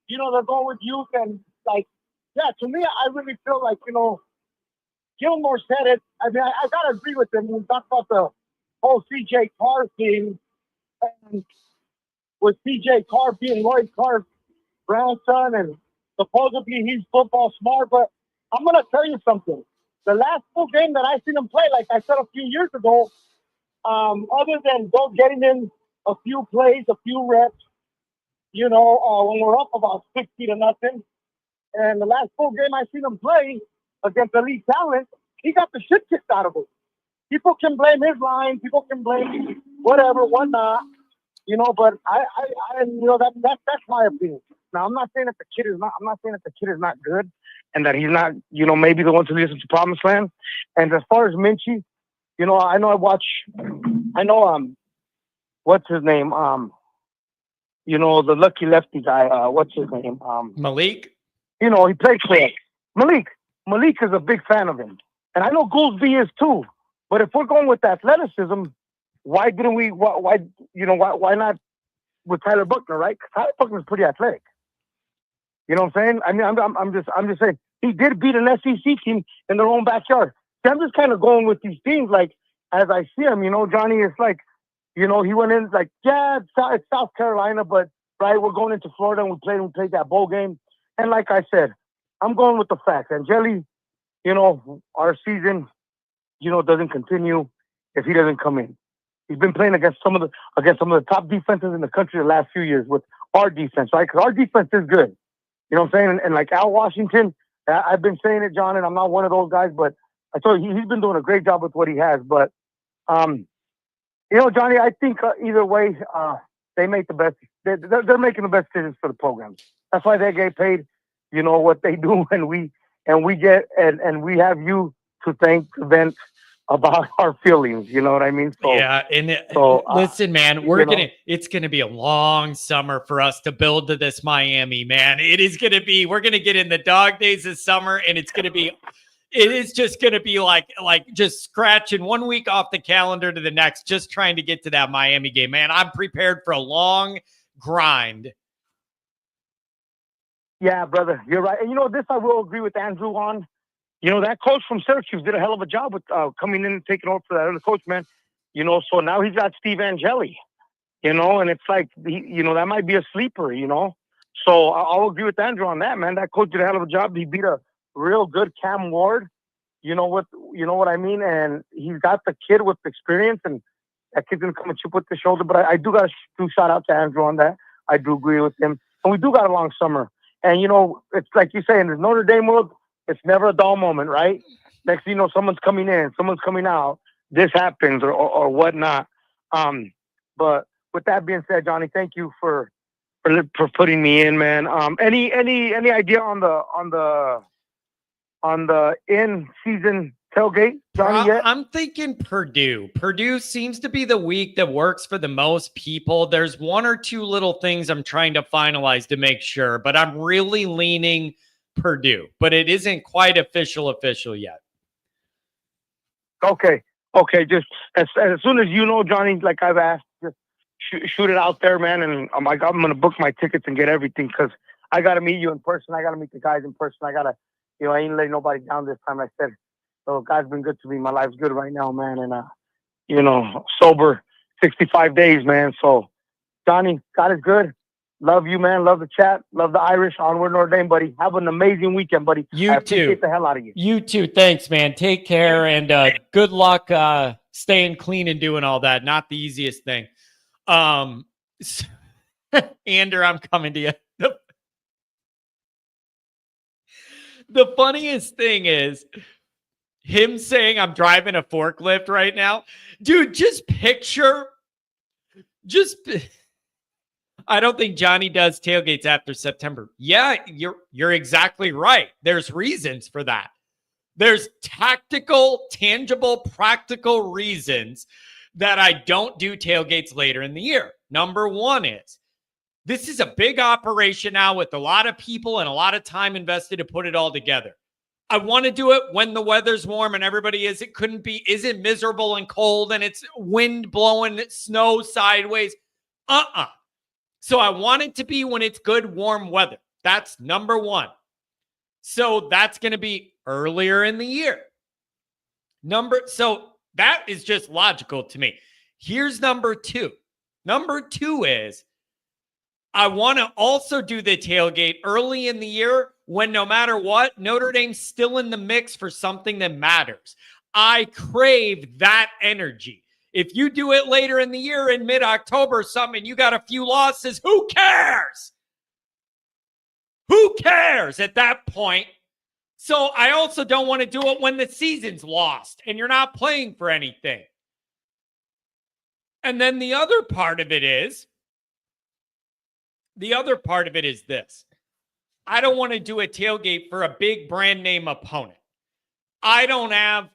They're going with youth, and to me, I really feel like Gilmore said it. I mean, I gotta agree with him. We talked about the whole CJ Carr thing, and with CJ Carr being Lloyd Carr's grandson, and supposedly he's football smart. But I'm gonna tell you something. The last full game that I seen him play, like I said a few years ago, other than getting in a few plays, a few reps, when we're up about 60-0. And the last full game I seen him play against elite talent, he got the shit kicked out of him. People can blame his line, people can blame whatever, whatnot, but that's my opinion. Now I'm not saying that the kid is not good and that he's not, maybe the one to lead us to promised land. And as far as Minchie, what's his name? The lucky lefty guy, what's his name? Malik. He plays for us. Malik is a big fan of him. And I know Goolsby is too. But if we're going with athleticism, why didn't we? Why why not with Tyler Buckner, right? Because Tyler Buckner's pretty athletic. You know what I'm saying? I mean, I'm just saying he did beat an SEC team in their own backyard. See, I'm just kind of going with these teams like as I see them. Johnny, it's like, he went in like, yeah, it's South Carolina, but right, we're going into Florida and we played that bowl game. And like I said, I'm going with the facts. Angeli, our season, doesn't continue if he doesn't come in. He's been playing against some of the top defenses in the country the last few years with our defense, right? Because our defense is good. You know what I'm saying? And like Al Washington, I've been saying it, John, and I'm not one of those guys, but I told you he's been doing a great job with what he has. But, Johnny, I think either way, they make the best. They're making the best decisions for the program. That's why they get paid. What they do, and we have you to thank to vent about our feelings. You know what I mean? So, yeah. And listen, man, it's going to be a long summer for us to build to this Miami, man. We're going to get in the dog days of summer, and it is just going to be like just scratching 1 week off the calendar to the next, just trying to get to that Miami game, man. I'm prepared for a long grind. Yeah, brother, you're right. And this I will agree with Andrew on. That coach from Syracuse did a hell of a job with coming in and taking over for that other coach, man. So now he's got Steve Angeli, and it's like, that might be a sleeper, So I'll agree with Andrew on that, man. That coach did a hell of a job. He beat a real good Cam Ward, you know what I mean? And he's got the kid with experience, and that kid's going to come and chip with the shoulder. But I do got to do shout out to Andrew on that. I do agree with him. And we do got a long summer. And, it's like you say, in the Notre Dame world, it's never a dull moment, right? Next thing you know, someone's coming in, someone's coming out. This happens or whatnot. But with that being said, Johnny, thank you for putting me in, man. Any idea on the in-season tailgate, Johnny, yet? I'm thinking Purdue. Purdue seems to be the week that works for the most people. There's one or two little things I'm trying to finalize to make sure, but I'm really leaning Purdue, but it isn't quite official yet. Okay. Just as soon as Johnny, like I've asked, just shoot it out there, man. And I'm going to book my tickets and get everything because I got to meet you in person. I got to meet the guys in person. I got to, I ain't letting nobody down this time. I said, so God's been good to me. My life's good right now, man. And, sober 65 days, man. So, Johnny, God is good. Love you, man. Love the chat. Love the Irish. Onward Notre Dame, buddy. Have an amazing weekend, buddy. You appreciate too. The hell out of you. You too. Thanks, man. Take care and good luck staying clean and doing all that. Not the easiest thing. Andrew, I'm coming to you. The funniest thing is him saying I'm driving a forklift right now. Dude, I don't think Johnny does tailgates after September. Yeah, you're exactly right. There's reasons for that. There's tactical, tangible, practical reasons that I don't do tailgates later in the year. Number one is this is a big operation now with a lot of people and a lot of time invested to put it all together. I want to do it when the weather's warm and everybody isn't miserable and cold and it's wind blowing, snow sideways. So I want it to be when it's good, warm weather. That's number one. So that's going to be earlier in the year. So that is just logical to me. Here's number two. Number two is I want to also do the tailgate early in the year when no matter what, Notre Dame's still in the mix for something that matters. I crave that energy. If you do it later in the year in mid-October or something and you got a few losses, who cares? Who cares at that point? So I also don't want to do it when the season's lost and you're not playing for anything. And then the other part of it is this. I don't want to do a tailgate for a big brand name opponent. I don't have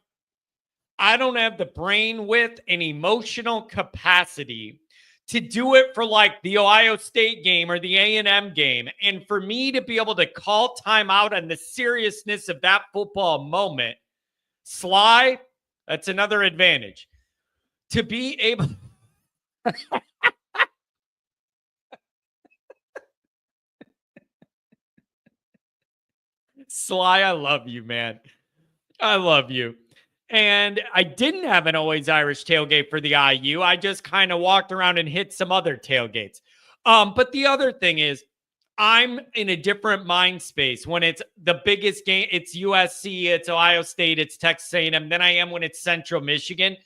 the brain width and emotional capacity to do it for like the Ohio State game or the A&M game. And for me to be able to call timeout on the seriousness of that football moment, Sly, that's another advantage. to be able. Sly, I love you, man. I love you. And I didn't have an Always Irish tailgate for the IU. I just kind of walked around and hit some other tailgates. But the other thing is, I'm in a different mind space when it's the biggest game. It's USC, it's Ohio State, it's Texas A&M, than I am when it's Central Michigan.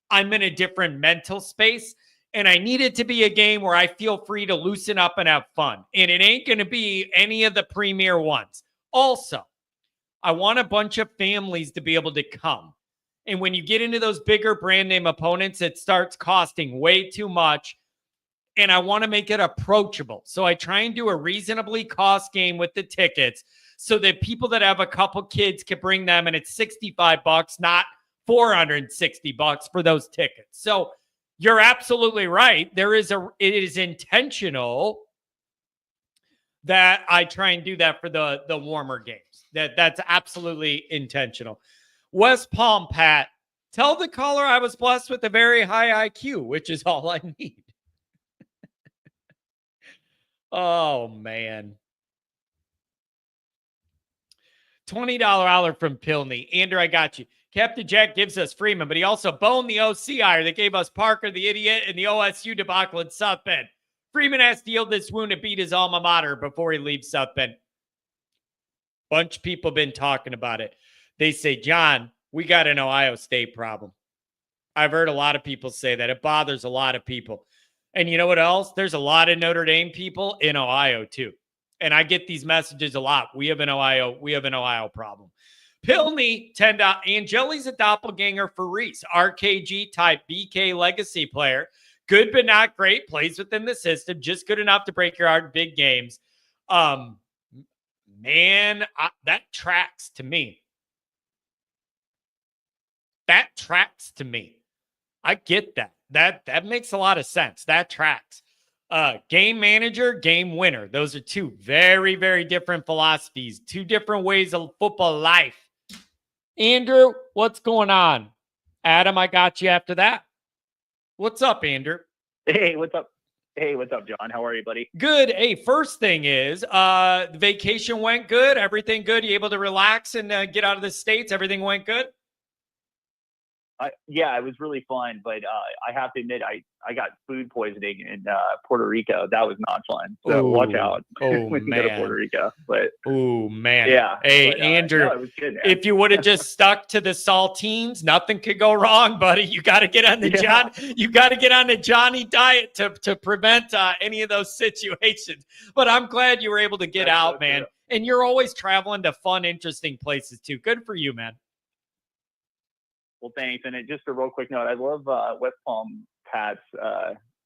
I'm in a different mental space, and I need it to be a game where I feel free to loosen up and have fun. And it ain't going to be any of the premier ones. Also, I want a bunch of families to be able to come. And when you get into those bigger brand name opponents, it starts costing way too much. And I want to make it approachable. So I try and do a reasonably cost game with the tickets so that people that have a couple kids can bring them, and it's $65, not $460 for those tickets. So you're absolutely right. It is intentional that I try and do that for the warmer games. That's absolutely intentional. West Palm, Pat, tell the caller I was blessed with a very high IQ, which is all I need. Oh, man. $20 holler from Pilney. Andrew, I got you. Captain Jack gives us Freeman, but he also boned the OC hire that gave us Parker, the idiot, and the OSU debacle in South Bend. Freeman has to heal this wound and beat his alma mater before he leaves South Bend. Bunch of people been talking about it. They say, John, we got an Ohio State problem. I've heard a lot of people say that. It bothers a lot of people. And you know what else? There's a lot of Notre Dame people in Ohio too. And I get these messages a lot. We have an Ohio problem. Pilney, $10. Angeli's a doppelganger for Reese. RKG type BK legacy player. Good but not great. Plays within the system. Just good enough to break your heart in big games. Man, that tracks to me. That tracks to me. I get that. That makes a lot of sense. That tracks. Game manager, game winner. Those are two very, very different philosophies. Two different ways of football life. Andrew, what's going on? Adam, I got you after that. What's up, Andrew? Hey, what's up? Hey, what's up, John? How are you, buddy? Good. Hey, first thing is, the vacation went good. Everything good? You able to relax and get out of the States? Everything went good? Yeah, it was really fun, but I have to admit, I got food poisoning in Puerto Rico. That was not fun. So watch out when you go to Puerto Rico. But man. Yeah. Hey, but, Andrew, no, it was good, man. if you would have just stuck to the saltines, nothing could go wrong, buddy. You got to get on the You got to get on the Johnny diet to prevent any of those situations. But I'm glad you were able to get out, man. And you're always traveling to fun, interesting places too. Good for you, man. Well, thanks. And just a real quick note, I love West Palm Pat's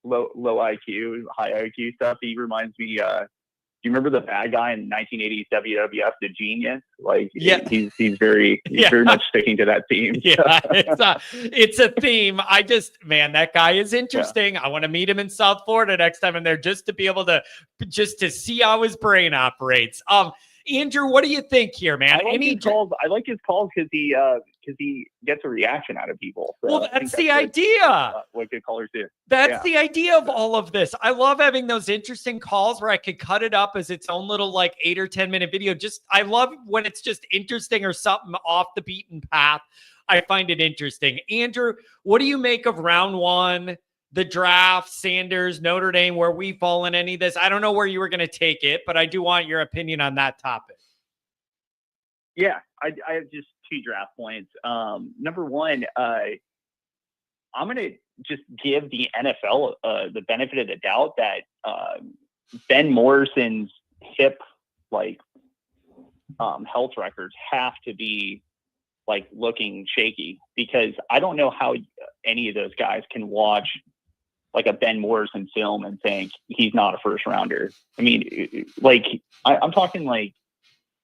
low IQ, high IQ stuff. He reminds me, do you remember the bad guy in 1980s WWF, The Genius? Like, he's very much sticking to that theme. Yeah, it's a theme. That guy is interesting. Yeah. I want to meet him in South Florida next time I'm there just to be able to see how his brain operates. Andrew, what do you think here, man? I like his calls because he gets a reaction out of people. So well, that's the idea. What good callers do. That's the idea of all of this. I love having those interesting calls where I could cut it up as its own little 8 or 10 minute video. I love when it's just interesting or something off the beaten path. I find it interesting. Andrew, what do you make of round one? The draft, Sanders, Notre Dame, where we fall in any of this? I don't know where you were going to take it, but I do want your opinion on that topic. Yeah, I have just 2 draft points. Number one, I'm going to just give the NFL the benefit of the doubt that Ben Morrison's hip health records have to be looking shaky, because I don't know how any of those guys can watch a Ben Morrison film and think he's not a first rounder. I mean, I'm talking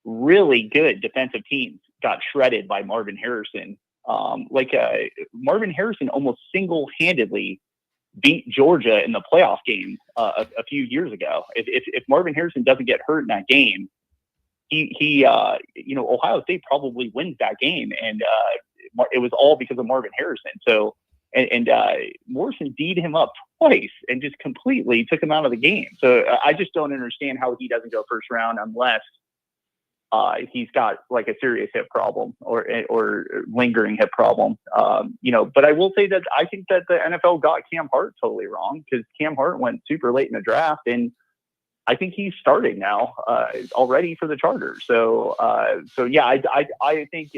really good defensive teams got shredded by Marvin Harrison. Marvin Harrison almost single-handedly beat Georgia in the playoff game a few years ago. If Marvin Harrison doesn't get hurt in that game, Ohio State probably wins that game. And it was all because of Marvin Harrison. So and Morrison beat him up twice and just completely took him out of the game. So I just don't understand how he doesn't go first round unless he's got like a serious hip problem or lingering hip problem. But I will say that I think that the NFL got Cam Hart totally wrong, because Cam Hart went super late in the draft, and I think he's starting now already for the Chargers. So yeah, I think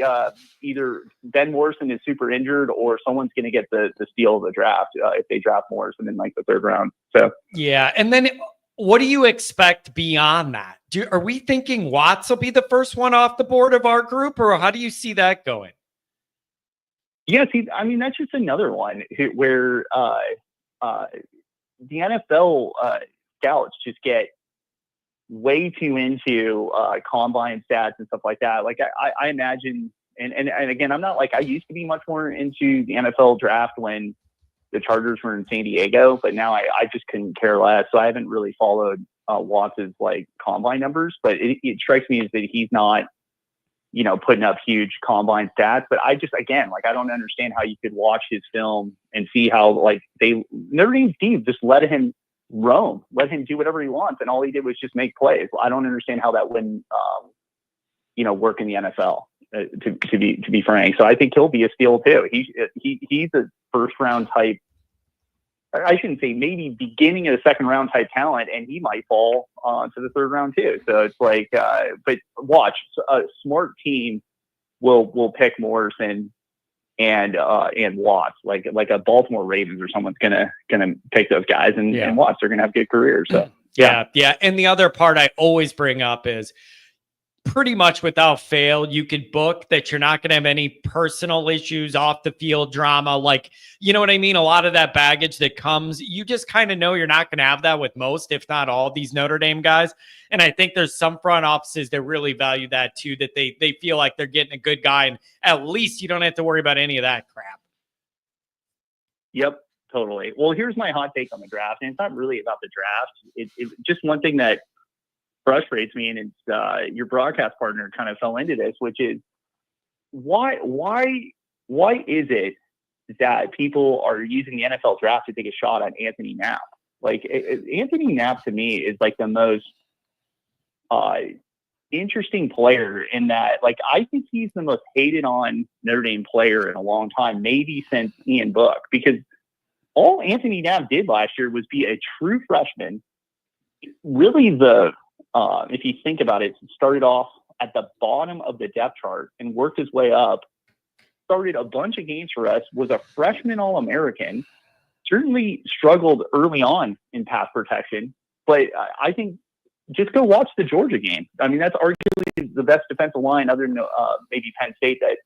either Ben Morrison is super injured or someone's going to get the steal of the draft if they draft Morrison in like the third round. So yeah, and then what do you expect beyond that? Are we thinking Watts will be the first one off the board of our group, or how do you see that going? Yeah, see, I mean, that's just another one where the NFL scouts just get way too into combine stats and stuff like that. Like I imagine, and again, I'm not like, I used to be much more into the NFL draft when the Chargers were in San Diego, but now I just couldn't care less. So I haven't really followed Watts' like combine numbers, but it strikes me as that he's not, putting up huge combine stats. But I just, again, like, I don't understand how you could watch his film and see how like Notre Dame's team just let him roam, let him do whatever he wants, and all he did was just make plays. I don't understand how that wouldn't work in the NFL, to be frank. So I think he'll be a steal too. He's a first round type, I shouldn't say, maybe beginning of the second round type talent, and he might fall to the third round too. So it's like, but watch, a smart team will pick Morrison and Watts, like a Baltimore Ravens or someone's gonna pick those guys, and Watts are gonna have good careers. So yeah. And the other part I always bring up is, pretty much without fail, you could book that you're not going to have any personal issues, off the field drama. Like, you know what I mean? A lot of that baggage that comes, you just kind of know you're not going to have that with most, if not all, these Notre Dame guys. And I think there's some front offices that really value that too, that they feel like they're getting a good guy, and at least you don't have to worry about any of that crap. Yep, totally. Well, here's my hot take on the draft, and it's not really about the draft. It's just one thing that frustrates me, and it's your broadcast partner kind of fell into this, which is why is it that people are using the NFL draft to take a shot at Anthony Knapp? Like, Anthony Knapp to me is like the most interesting player in that, like, I think he's the most hated on Notre Dame player in a long time, maybe since Ian Book, because all Anthony Knapp did last year was be a true freshman. Really, if you think about it, started off at the bottom of the depth chart and worked his way up, started a bunch of games for us, was a freshman All-American, certainly struggled early on in pass protection, but I think just go watch the Georgia game. I mean, that's arguably the best defensive line other than maybe Penn State that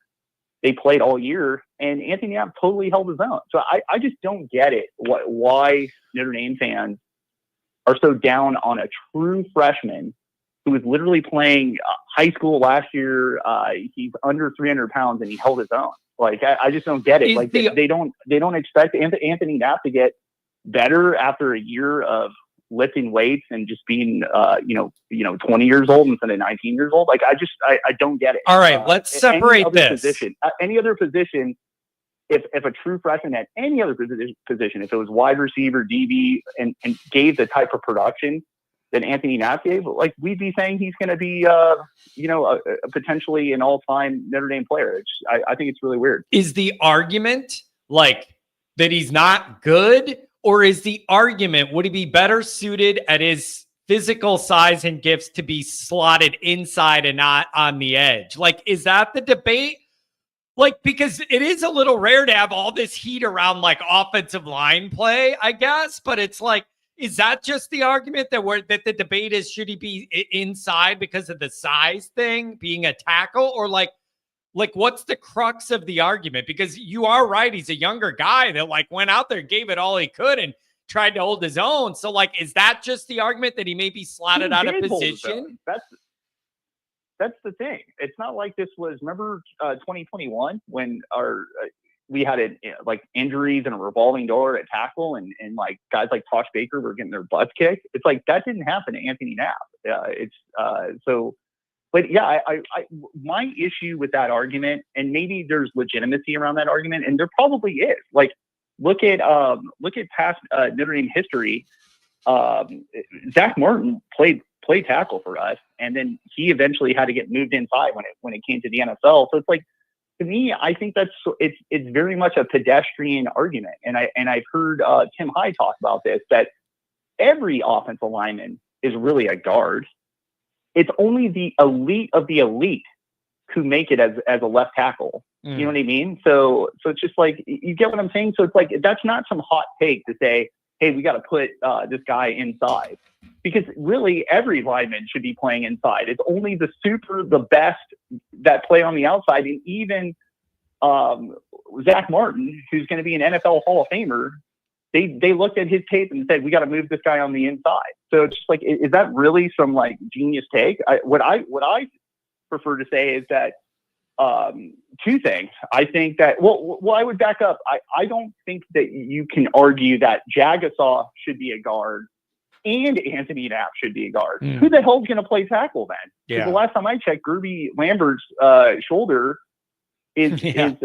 they played all year, and Anthony Knapp totally held his own. So I just don't get it, why Notre Dame fans are so down on a true freshman who was literally playing high school last year. He's under 300 pounds and he held his own. Like, I just don't get it. Like, they don't expect Anthony Knapp to get better after a year of lifting weights and just being 20 years old instead of 19 years old. Like, I don't get it. All right, let's separate this. Any other position, if a true freshman had any other position, if it was wide receiver, DB, and gave the type of production that Anthony Knapp gave, like, we'd be saying he's going to be, potentially an all-time Notre Dame player. I think it's really weird. Is the argument like that he's not good, or is the argument, would he be better suited at his physical size and gifts to be slotted inside and not on the edge? Like, is that the debate? Like, because it is a little rare to have all this heat around like offensive line play, I guess. But it's like, is that just the argument that the debate is, should he be inside because of the size thing, being a tackle, or like what's the crux of the argument? Because you are right, he's a younger guy that like went out there, gave it all he could, and tried to hold his own. So like, is that just the argument that he may be slotted out of position? That's the thing. It's not like this was, remember 2021 when we had like injuries and a revolving door at tackle, and like guys like Tosh Baker were getting their butts kicked. It's like, that didn't happen to Anthony Knapp. But yeah, my issue with that argument, and maybe there's legitimacy around that argument, and there probably is. Like, look at past Notre Dame history. Zach Martin played tackle for us, and then he eventually had to get moved inside when it came to the NFL. So it's like, to me, I think it's very much a pedestrian argument, and I've heard Tim Hyde talk about this, that every offensive lineman is really a guard. It's only the elite of the elite who make it as a left tackle. You know what I mean? So it's just like, you get what I'm saying? So it's like, that's not some hot take to say, hey, we got to put this guy inside, because really every lineman should be playing inside. It's only the best that play on the outside. And even Zach Martin, who's going to be an NFL Hall of Famer, they looked at his tape and said, we got to move this guy on the inside. So it's just like, is that really some like genius take? What I prefer to say is that two things. I think that, well, I would back up. I don't think that you can argue that Jagasaw should be a guard and Anthony Knapp should be a guard. Who the hell's going to play tackle then? Yeah. The last time I checked, Gerby Lambert's shoulder is being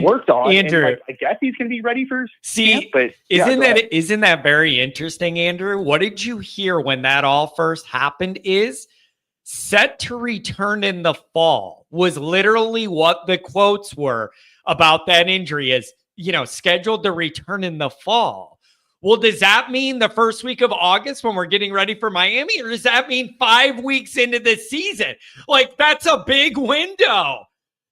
worked on. Andrew, and I guess he's going to be ready for camp, but isn't that very interesting, Andrew? What did you hear when that all first happened? Is set to return in the fall was literally what the quotes were about that injury, is, scheduled to return in the fall. Well, does that mean the first week of August when we're getting ready for Miami, or does that mean 5 weeks into the season? Like, that's a big window.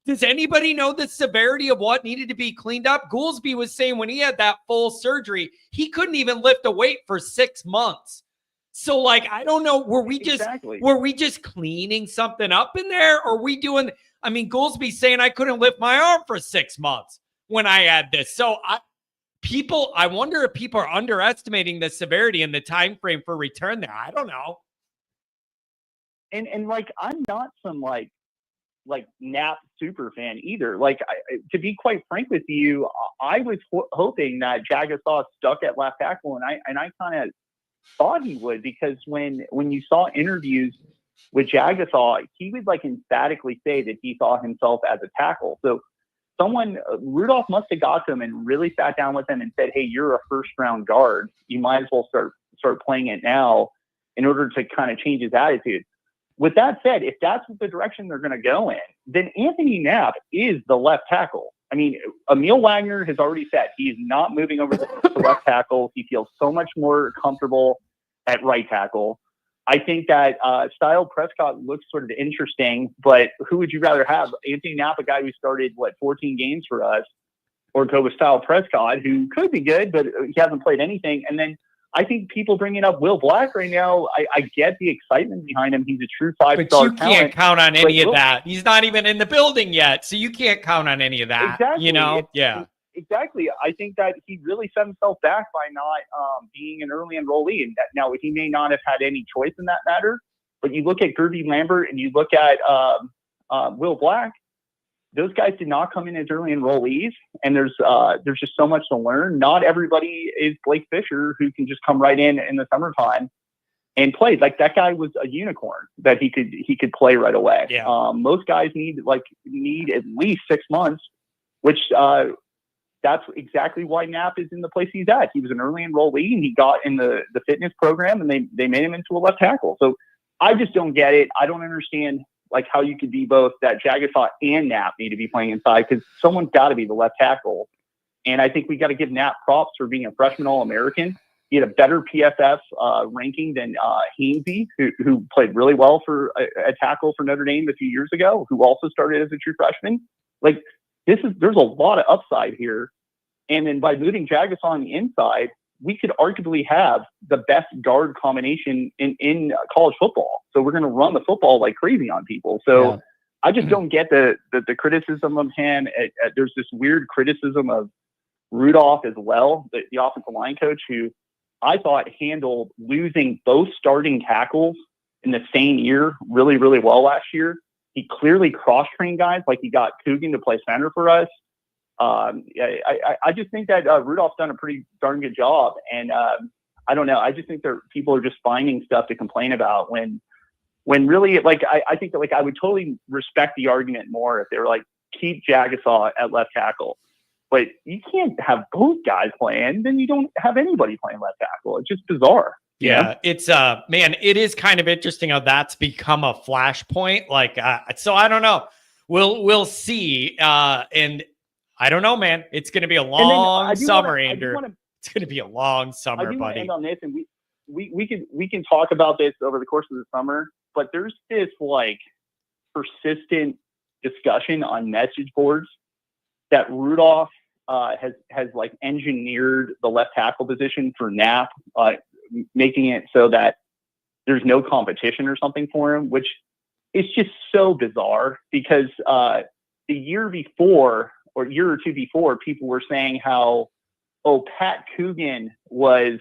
Does anybody know the severity of what needed to be cleaned up? Goolsby was saying when he had that full surgery, he couldn't even lift a weight for 6 months. So, like, I don't know, were we just cleaning something up in there? Or we doing, Goolsby saying I couldn't lift my arm for 6 months when I had this. So I wonder if people are underestimating the severity and the time frame for return there. I don't know. And like, I'm not some like Knapp super fan either. Like, to be quite frank with you, I was hoping that Jagasaw stuck at left tackle, and I kind of thought he would, because when you saw interviews with Jagasaw, he would like emphatically say that he saw himself as a tackle. So Rudolph must have got to him and really sat down with him and said, hey, you're a first round guard. You might as well start playing it now in order to kind of change his attitude. With that said, if that's the direction they're going to go in, then Anthony Knapp is the left tackle. Emil Wagner has already said he's not moving over to left tackle. He feels so much more comfortable at right tackle. I think that Style Prescott looks sort of interesting, but who would you rather have? Anthony Knapp, a guy who started, 14 games for us, or go with Style Prescott, who could be good, but he hasn't played anything. And then I think people bringing up Will Black right now, I get the excitement behind him. He's a true 5-star talent. But you can't count on any of that. He's not even in the building yet, so you can't count on any of that. Exactly. Yeah. Exactly. I think that he really set himself back by not being an early enrollee. And now he may not have had any choice in that matter, but you look at Gerby Lambert and you look at Will Black, those guys did not come in as early enrollees, and there's just so much to learn. Not everybody is Blake Fisher, who can just come right in the summertime and play. Like, that guy was a unicorn that he could play right away. Yeah. Most guys need at least 6 months, which that's exactly why Knapp is in the place he's at. He was an early enrollee, and he got in the fitness program, and they made him into a left tackle. So I just don't get it. I don't understand how you could be both, that Jagasaw and Knapp need to be playing inside, because someone's got to be the left tackle. And I think we got to give Knapp props for being a freshman All-American. He had a better PFF ranking than Hainsey, who played really well for a tackle for Notre Dame a few years ago, who also started as a true freshman. There's a lot of upside here. And then by moving Jagasaw on the inside, we could arguably have the best guard combination in college football. So we're going to run the football like crazy on people. So yeah. I just don't get the criticism of him. There's this weird criticism of Rudolph as well, the offensive line coach, who I thought handled losing both starting tackles in the same year really, really well last year. He clearly cross-trained guys, like he got Coogan to play center for us. I just think that Rudolph's done a pretty darn good job. And I don't know. I just think that people are just finding stuff to complain about when really, I think that I would totally respect the argument more if they were keep Jagasaw at left tackle. but you can't have both guys playing. Then you don't have anybody playing left tackle. It's just bizarre. Yeah, it's man, it is kind of interesting how that's become a flashpoint. Like, so I don't know. We'll see. And I don't know, man. It's going to be a long summer, Andrew. It's going to be a long summer, I do buddy. want to end on this, and we can talk about this over the course of the summer. But there's this like persistent discussion on message boards that Rudolph has like engineered the left tackle position for Knapp, making it so that there's no competition or something for him, which is just so bizarre because the year before or year or two before, people were saying how, Pat Coogan was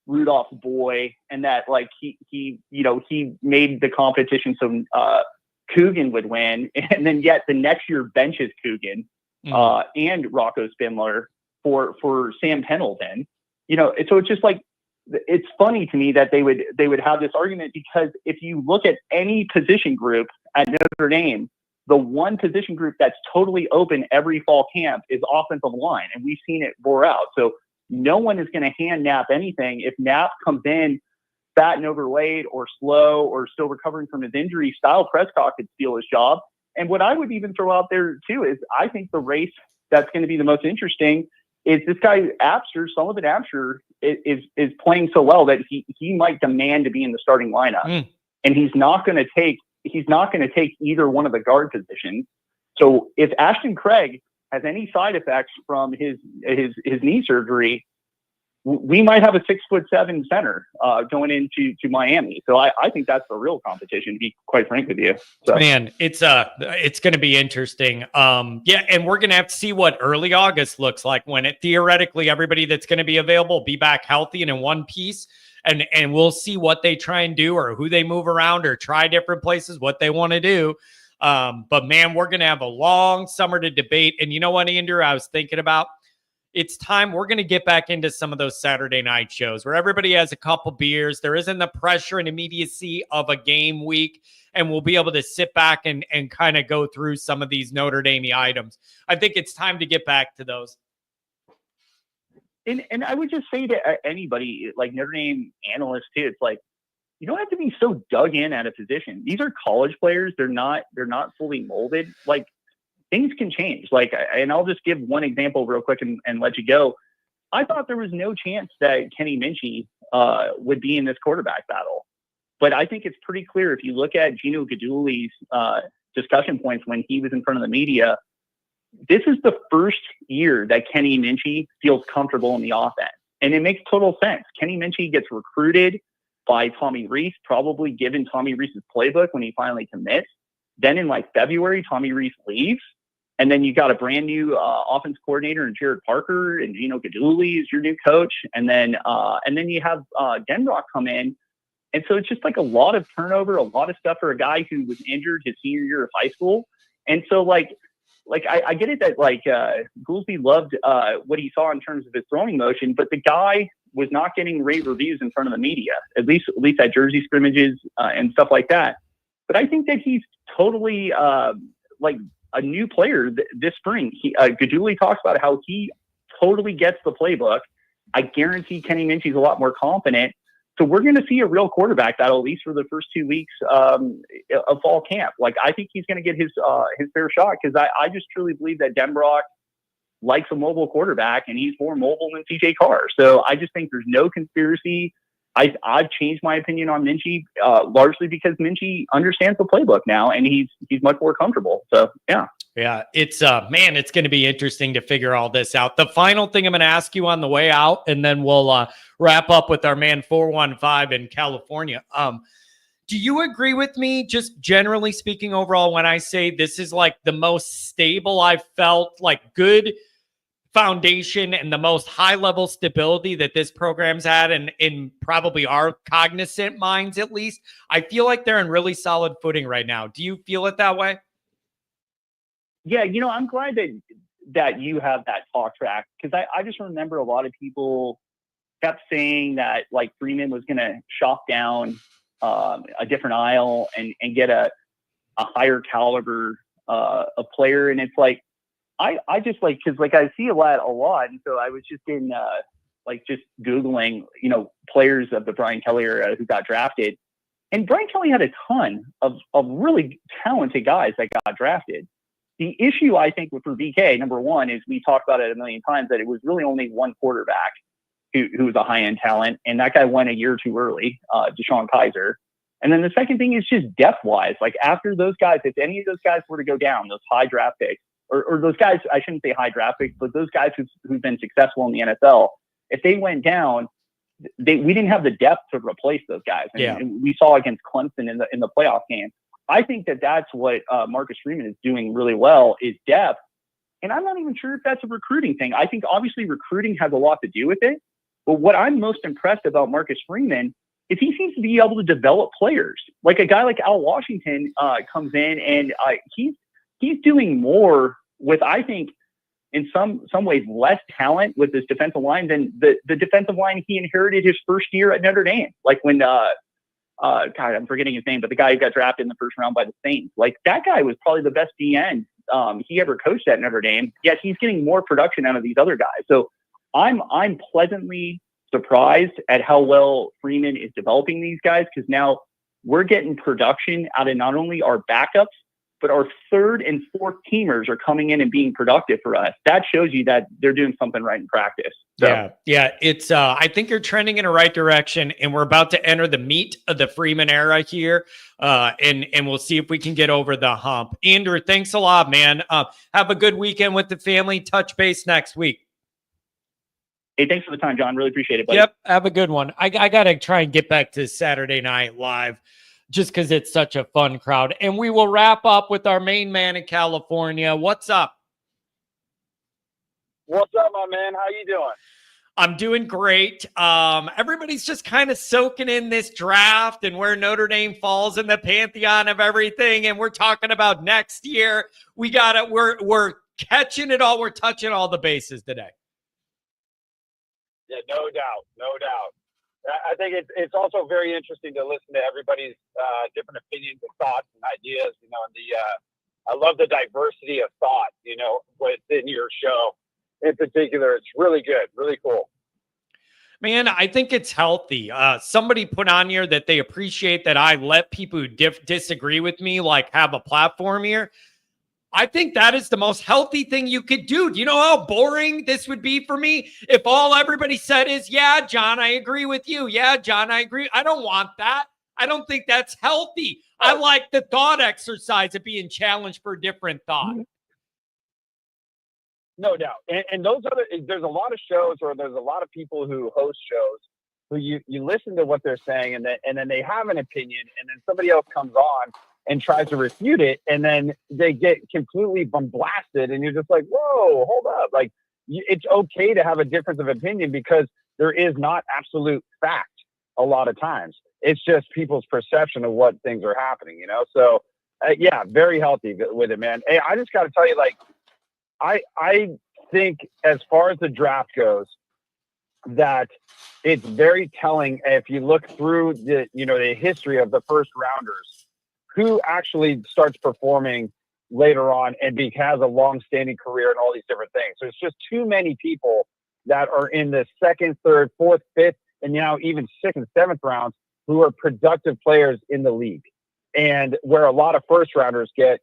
Rudolph's boy, and that like he made the competition so Coogan would win, and then yet the next year benches Coogan and Rocco Spindler for Sam Pendleton. So it's just like, it's funny to me that they would have this argument, because if you look at any position group at Notre Dame, the one position group that's totally open every fall camp is offensive line, and we've seen it bore out. So no one is going to hand Knapp anything. If Knapp comes in fat and overweight or slow or still recovering from his injury, Style Prescott could steal his job. And what I would even throw out there too is I think the race that's going to be the most interesting is this guy Abster, Sullivan Abster, is playing so well that he might demand to be in the starting lineup, and he's not going to take either one of the guard positions. So if Ashton Craig has any side effects from his knee surgery, we might have a 6'7" center going into Miami. So I think that's the real competition, to be quite frank with you. So. Man, it's going to be interesting. Yeah, and we're going to have to see what early August looks like, when it theoretically everybody that's going to be available be back healthy and in one piece. And we'll see what they try and do, or who they move around, or try different places, what they want to do. But man, we're going to have a long summer to debate. And you know what, Andrew, I was thinking about, it's time we're going to get back into some of those Saturday night shows where everybody has a couple beers. There isn't the pressure and immediacy of a game week, and we'll be able to sit back and kind of go through some of these Notre Dame items. I think it's time to get back to those. And I would just say to anybody, like Notre Dame analysts too, it's like, you don't have to be so dug in at a position. These are college players. They're not fully molded. Like, things can change. Like, and I'll just give one example real quick and let you go. I thought there was no chance that Kenny Minchey would be in this quarterback battle. But I think it's pretty clear if you look at Gino Guidugli's discussion points when he was in front of the media, this is the first year that Kenny Minchey feels comfortable in the offense. And it makes total sense. Kenny Minchey gets recruited by Tommy Rees, probably given Tommy Rees's playbook when he finally commits. Then in like February, Tommy Rees leaves. And then you got a brand new offense coordinator in Jared Parker, and Gino Guidugli is your new coach. And then you have Denbrock come in. And so it's just like a lot of turnover, a lot of stuff for a guy who was injured his senior year of high school. And so like I get it that like Goolsby loved what he saw in terms of his throwing motion, but the guy was not getting rave reviews in front of the media, at least at jersey scrimmages and stuff like that. But I think that he's totally like a new player this spring. Guidugli talks about how he totally gets the playbook. I guarantee Kenny Minchey's a lot more confident. So we're going to see a real quarterback battle, at least for the first 2 weeks of fall camp. Like, I think he's going to get his fair shot, because I just truly believe that Denbrock likes a mobile quarterback, and he's more mobile than CJ Carr. So I just think there's no conspiracy. I've changed my opinion on Minchey largely because Minchey understands the playbook now, and he's much more comfortable. So yeah. Yeah, it's man, it's going to be interesting to figure all this out. The final thing I'm going to ask you on the way out, and then we'll wrap up with our man 415 in California. Do you agree with me, just generally speaking overall, when I say this is like the most stable I've felt, like good foundation and the most high level stability that this program's had, and in probably our cognizant minds at least? I feel like they're in really solid footing right now. Do you feel it that way? Yeah, I'm glad that you have that talk track, because I just remember a lot of people kept saying that like Freeman was going to shop down a different aisle and get a higher caliber a player. And it's like, I just like, cause like I see a lot. And so I was just in, just Googling, players of the Brian Kelly era who got drafted, and Brian Kelly had a ton of really talented guys that got drafted. The issue I think for BK, number one, is we talked about it a million times that it was really only one quarterback who was a high end talent. And that guy went a year too early, Deshaun Kaiser. And then the second thing is just depth wise, like after those guys, if any of those guys were to go down, those high draft picks, or those guys, I shouldn't say high draft picks, but those guys who've been successful in the NFL, if they went down, we didn't have the depth to replace those guys. And we saw against Clemson in the playoff game. I think that's what Marcus Freeman is doing really well, is depth. And I'm not even sure if that's a recruiting thing. I think obviously recruiting has a lot to do with it. But what I'm most impressed about Marcus Freeman is he seems to be able to develop players. Like a guy like Al Washington comes in, and he's doing more with, I think, in some ways, less talent with this defensive line than the defensive line he inherited his first year at Notre Dame. Like when, God, I'm forgetting his name, but the guy who got drafted in the first round by the Saints, like that guy was probably the best DN he ever coached at Notre Dame. Yet he's getting more production out of these other guys. So I'm pleasantly surprised at how well Freeman is developing these guys, because now we're getting production out of not only our backups, but our third and fourth teamers are coming in and being productive for us. That shows you that they're doing something right in practice. So. Yeah. It's, I think you're trending in the right direction, and we're about to enter the meat of the Freeman era here. And we'll see if we can get over the hump. Andrew, thanks a lot, man. Have a good weekend with the family. Touch base next week. Hey, thanks for the time, John. Really appreciate it, buddy. Yep. Have a good one. I got to try and get back to Saturday Night Live, just because it's such a fun crowd. And we will wrap up with our main man in California. What's up? What's up, my man? How you doing? I'm doing great. Everybody's just kind of soaking in this draft and where Notre Dame falls in the pantheon of everything. And we're talking about next year. We're catching it all. We're touching all the bases today. Yeah, no doubt. I think it's also very interesting to listen to everybody's different opinions and thoughts and ideas. I love the diversity of thought, within your show in particular. It's really good, really cool. Man, I think it's healthy. Somebody put on here that they appreciate that I let people who disagree with me have a platform here. I think that is the most healthy thing you could do. Do you know how boring this would be for me if all everybody said is, yeah, John, I agree with you. Yeah, John, I agree. I don't want that. I don't think that's healthy. I like the thought exercise of being challenged for different thought. No doubt. And there's a lot of shows, or there's a lot of people who host shows who you listen to what they're saying, and then they have an opinion, and then somebody else comes on and tries to refute it, and then they get completely blasted, and you're just like, whoa, hold up. It's okay to have a difference of opinion, because there is not absolute fact a lot of times. It's just people's perception of what things are happening, So, yeah, very healthy with it, man. Hey, I just got to tell you, I think as far as the draft goes, that it's very telling if you look through the history of the first rounders, who actually starts performing later on and has a long-standing career and all these different things. So it's just too many people that are in the second, third, fourth, fifth, and now even sixth and seventh rounds who are productive players in the league. And where a lot of first rounders get,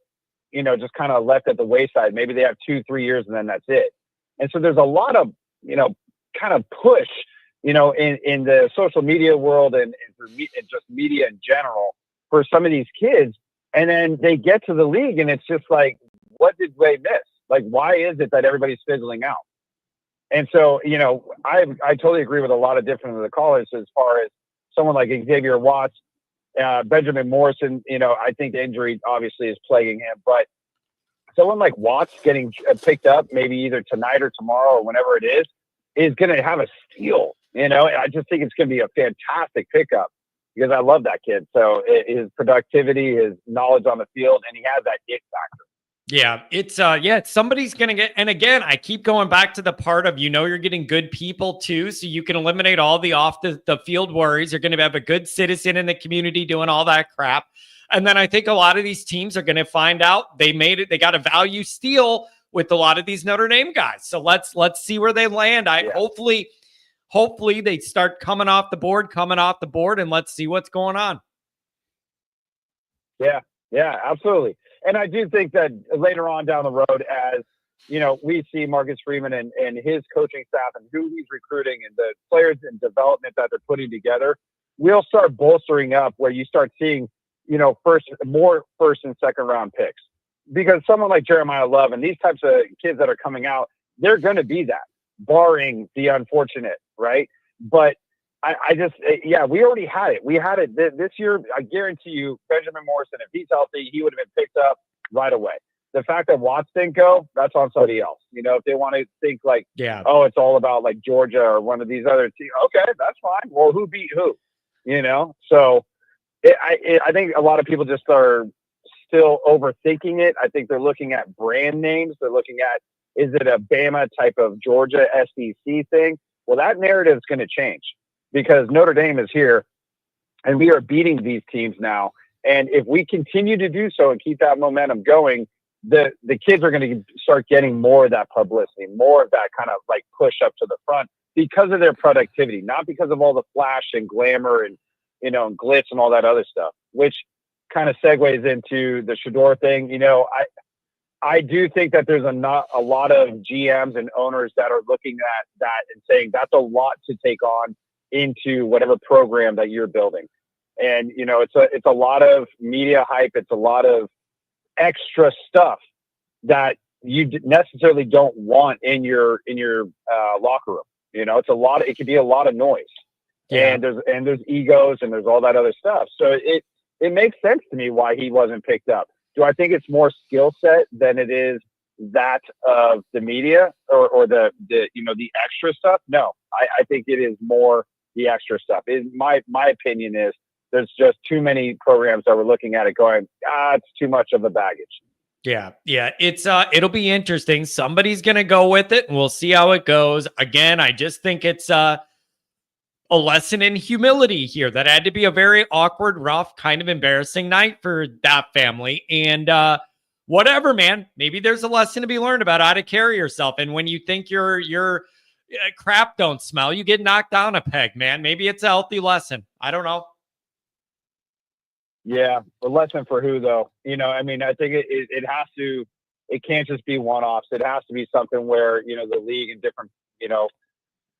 just kind of left at the wayside. Maybe they have 2-3 years and then that's it. And so there's a lot of, kind of push, in the social media world and just media in general for some of these kids. And then they get to the league and it's just like, what did they miss? Why is it that everybody's fizzling out? And so, I totally agree with a lot of different of the callers as far as someone like Xavier Watts, Benjamin Morrison, I think the injury obviously is plaguing him, but someone like Watts getting picked up maybe either tonight or tomorrow or whenever it is going to have a steal, I just think it's going to be a fantastic pickup because I love that kid. So his productivity, his knowledge on the field, and he has that it factor. Yeah, it's somebody's going to get, and again, I keep going back to the part of, you're getting good people too. So you can eliminate all the off the field worries. You're going to have a good citizen in the community doing all that crap. And then I think a lot of these teams are going to find out they got a value steal with a lot of these Notre Dame guys. So let's see where they land. Hopefully they start coming off the board, and let's see what's going on. Yeah, absolutely. And I do think that later on down the road, as you know, we see Marcus Freeman and his coaching staff and who he's recruiting and the players and development that they're putting together, we'll start bolstering up where you start seeing, you know, more first and second round picks. Because someone like Jeremiah Love and these types of kids that are coming out, they're going to be that, barring the unfortunate, right? But I just, we already had it. We had it this year. I guarantee you, Benjamin Morrison, if he's healthy, he would have been picked up right away. The fact that Watts didn't go, that's on somebody else. You know, if they want to think like, oh, it's all about like Georgia or one of these other teams, okay, that's fine. Well, who beat who? You know? So I think a lot of people just are still overthinking it. I think they're looking at brand names. They're looking at, is it a Bama type of Georgia SEC thing? Well, that narrative is going to change because Notre Dame is here and we are beating these teams now. And if we continue to do so and keep that momentum going, the kids are going to start getting more of that publicity, more of that kind of like push up to the front because of their productivity, not because of all the flash and glamour and, you know, and glitz and all that other stuff, which kind of segues into the Shedeur thing. You know, I do think that there's a lot of GMs and owners that are looking at that and saying that's a lot to take on into whatever program that you're building. And, you know, it's a lot of media hype. It's a lot of extra stuff that you necessarily don't want in your locker room. You know, it could be a lot of noise. Yeah. And there's egos and there's all that other stuff. So it makes sense to me why he wasn't picked up. Do I think it's more skill set than it is that of the media or the you know, the extra stuff? No, I think it is more the extra stuff. My opinion is there's just too many programs that were looking at it going, it's too much of a baggage. Yeah. It's it'll be interesting. Somebody's gonna go with it, and we'll see how it goes. Again, I just think it's a lesson in humility here. That had to be a very awkward, rough, kind of embarrassing night for that family. And whatever, man. Maybe there's a lesson to be learned about how to carry yourself. And when you think your crap don't smell, you get knocked down a peg, man. Maybe it's a healthy lesson. I don't know. Yeah, a lesson for who, though? You know, I mean, I think it has to. It can't just be one-offs. It has to be something where, you know, the league and different, you know,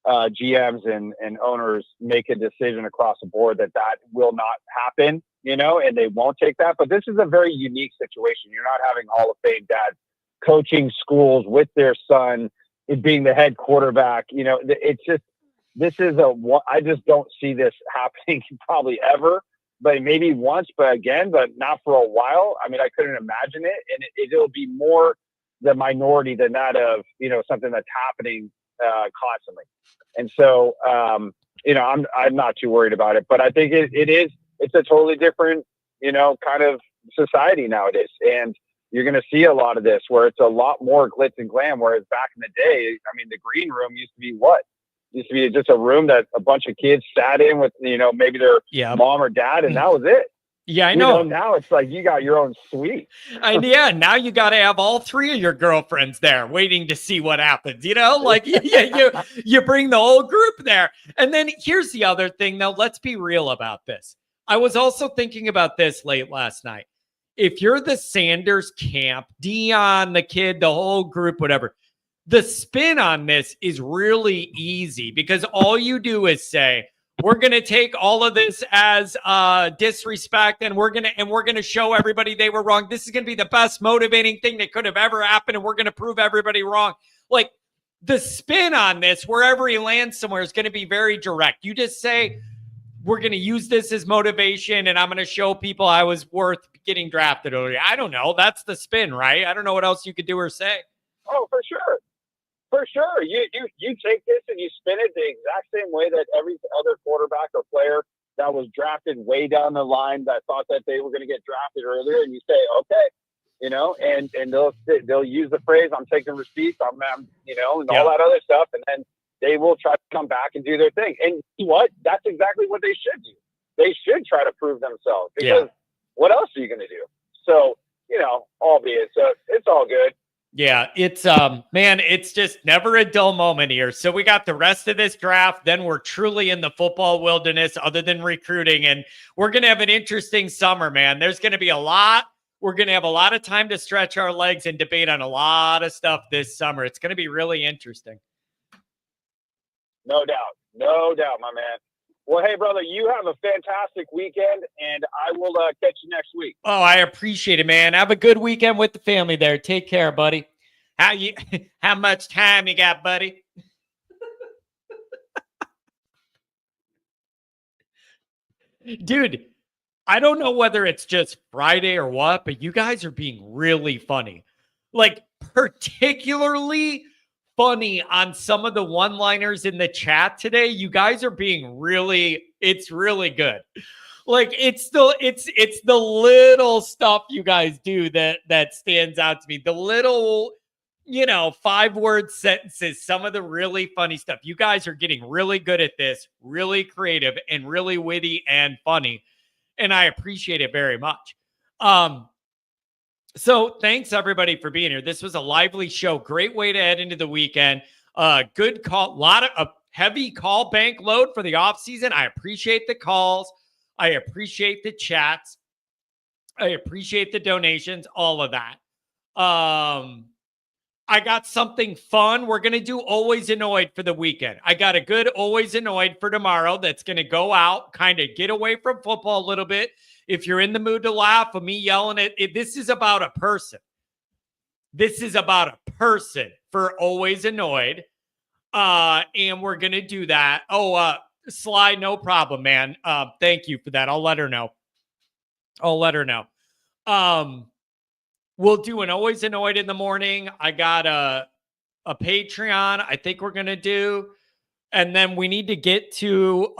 GMs and owners make a decision across the board that will not happen, you know, and they won't take that. But this is a very unique situation. You're not having Hall of Fame dads coaching schools with their son, it being the head quarterback. You know, it's just, I just don't see this happening probably ever. But maybe once, but not for a while. I mean, I couldn't imagine it. And it'll be more the minority than that of, you know, something that's happening constantly. And so, you know, I'm not too worried about it. But I think it's a totally different, you know, kind of society nowadays. And you're going to see a lot of this where it's a lot more glitz and glam. Whereas back in the day, I mean, the green room used to be what? Used to be just a room that a bunch of kids sat in with, you know, maybe their mom or dad, and that was it. Yeah, I know. Now it's like you got your own suite. And now you got to have all three of your girlfriends there waiting to see what happens. You know, like you bring the whole group there. And then here's the other thing, though. Let's be real about this. I was also thinking about this late last night. If you're the Sanders camp, Dion, the kid, the whole group, whatever, the spin on this is really easy because all you do is say, we're going to take all of this as disrespect and we're going to show everybody they were wrong. This is going to be the best motivating thing that could have ever happened. And we're going to prove everybody wrong. Like the spin on this, wherever he lands somewhere, is going to be very direct. You just say, we're going to use this as motivation and I'm going to show people I was worth getting drafted earlier. I don't know. That's the spin, right? I don't know what else you could do or say. Oh, for sure. For sure. You take this and you spin it the exact same way that every other quarterback or player that was drafted way down the line that thought that they were going to get drafted earlier. And you say, okay, you know, and they'll use the phrase, I'm taking receipts, I'm you know, and all that other stuff. And then they will try to come back and do their thing. And what? That's exactly what they should do. They should try to prove themselves because what else are you going to do? So, you know, albeit, so it's all good. Yeah, it's man, it's just never a dull moment here. So we got the rest of this draft, then we're truly in the football wilderness other than recruiting, and we're going to have an interesting summer, man. There's going to be a lot. We're going to have a lot of time to stretch our legs and debate on a lot of stuff this summer. It's going to be really interesting. No doubt, my man. Well, hey, brother, you have a fantastic weekend, and I will catch you next week. Oh, I appreciate it, man. Have a good weekend with the family there. Take care, buddy. How much time you got, buddy? Dude, I don't know whether it's just Friday or what, but you guys are being really funny. Like, particularly funny on some of the one-liners in the chat today. You guys are being it's really good. Like, it's the little stuff you guys do that stands out to me. The little, 5-word sentences, some of the really funny stuff. You guys are getting really good at this, really creative and really witty and funny. And I appreciate it very much. So thanks everybody for being here. This was a lively show. Great way to head into the weekend. Good call. A heavy call bank load for the off season. I appreciate the calls. I appreciate the chats. I appreciate the donations, all of that. I got something fun. We're going to do Always Annoyed for the weekend. I got a good Always Annoyed for tomorrow that's going to go out, kind of get away from football a little bit. If you're in the mood to laugh of me yelling at it, this is about a person. This is about a person for Always Annoyed. And we're going to do that. Oh, Sly, no problem, man. Thank you for that. I'll let her know. We'll do an Always Annoyed in the morning. I got a Patreon I think we're going to do. And then we need to get to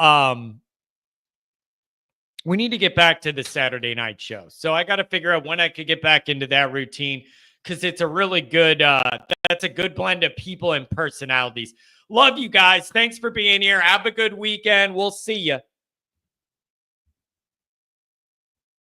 back to the Saturday night show. So I got to figure out when I could get back into that routine because it's a really good, that's a good blend of people and personalities. Love you guys. Thanks for being here. Have a good weekend. We'll see you.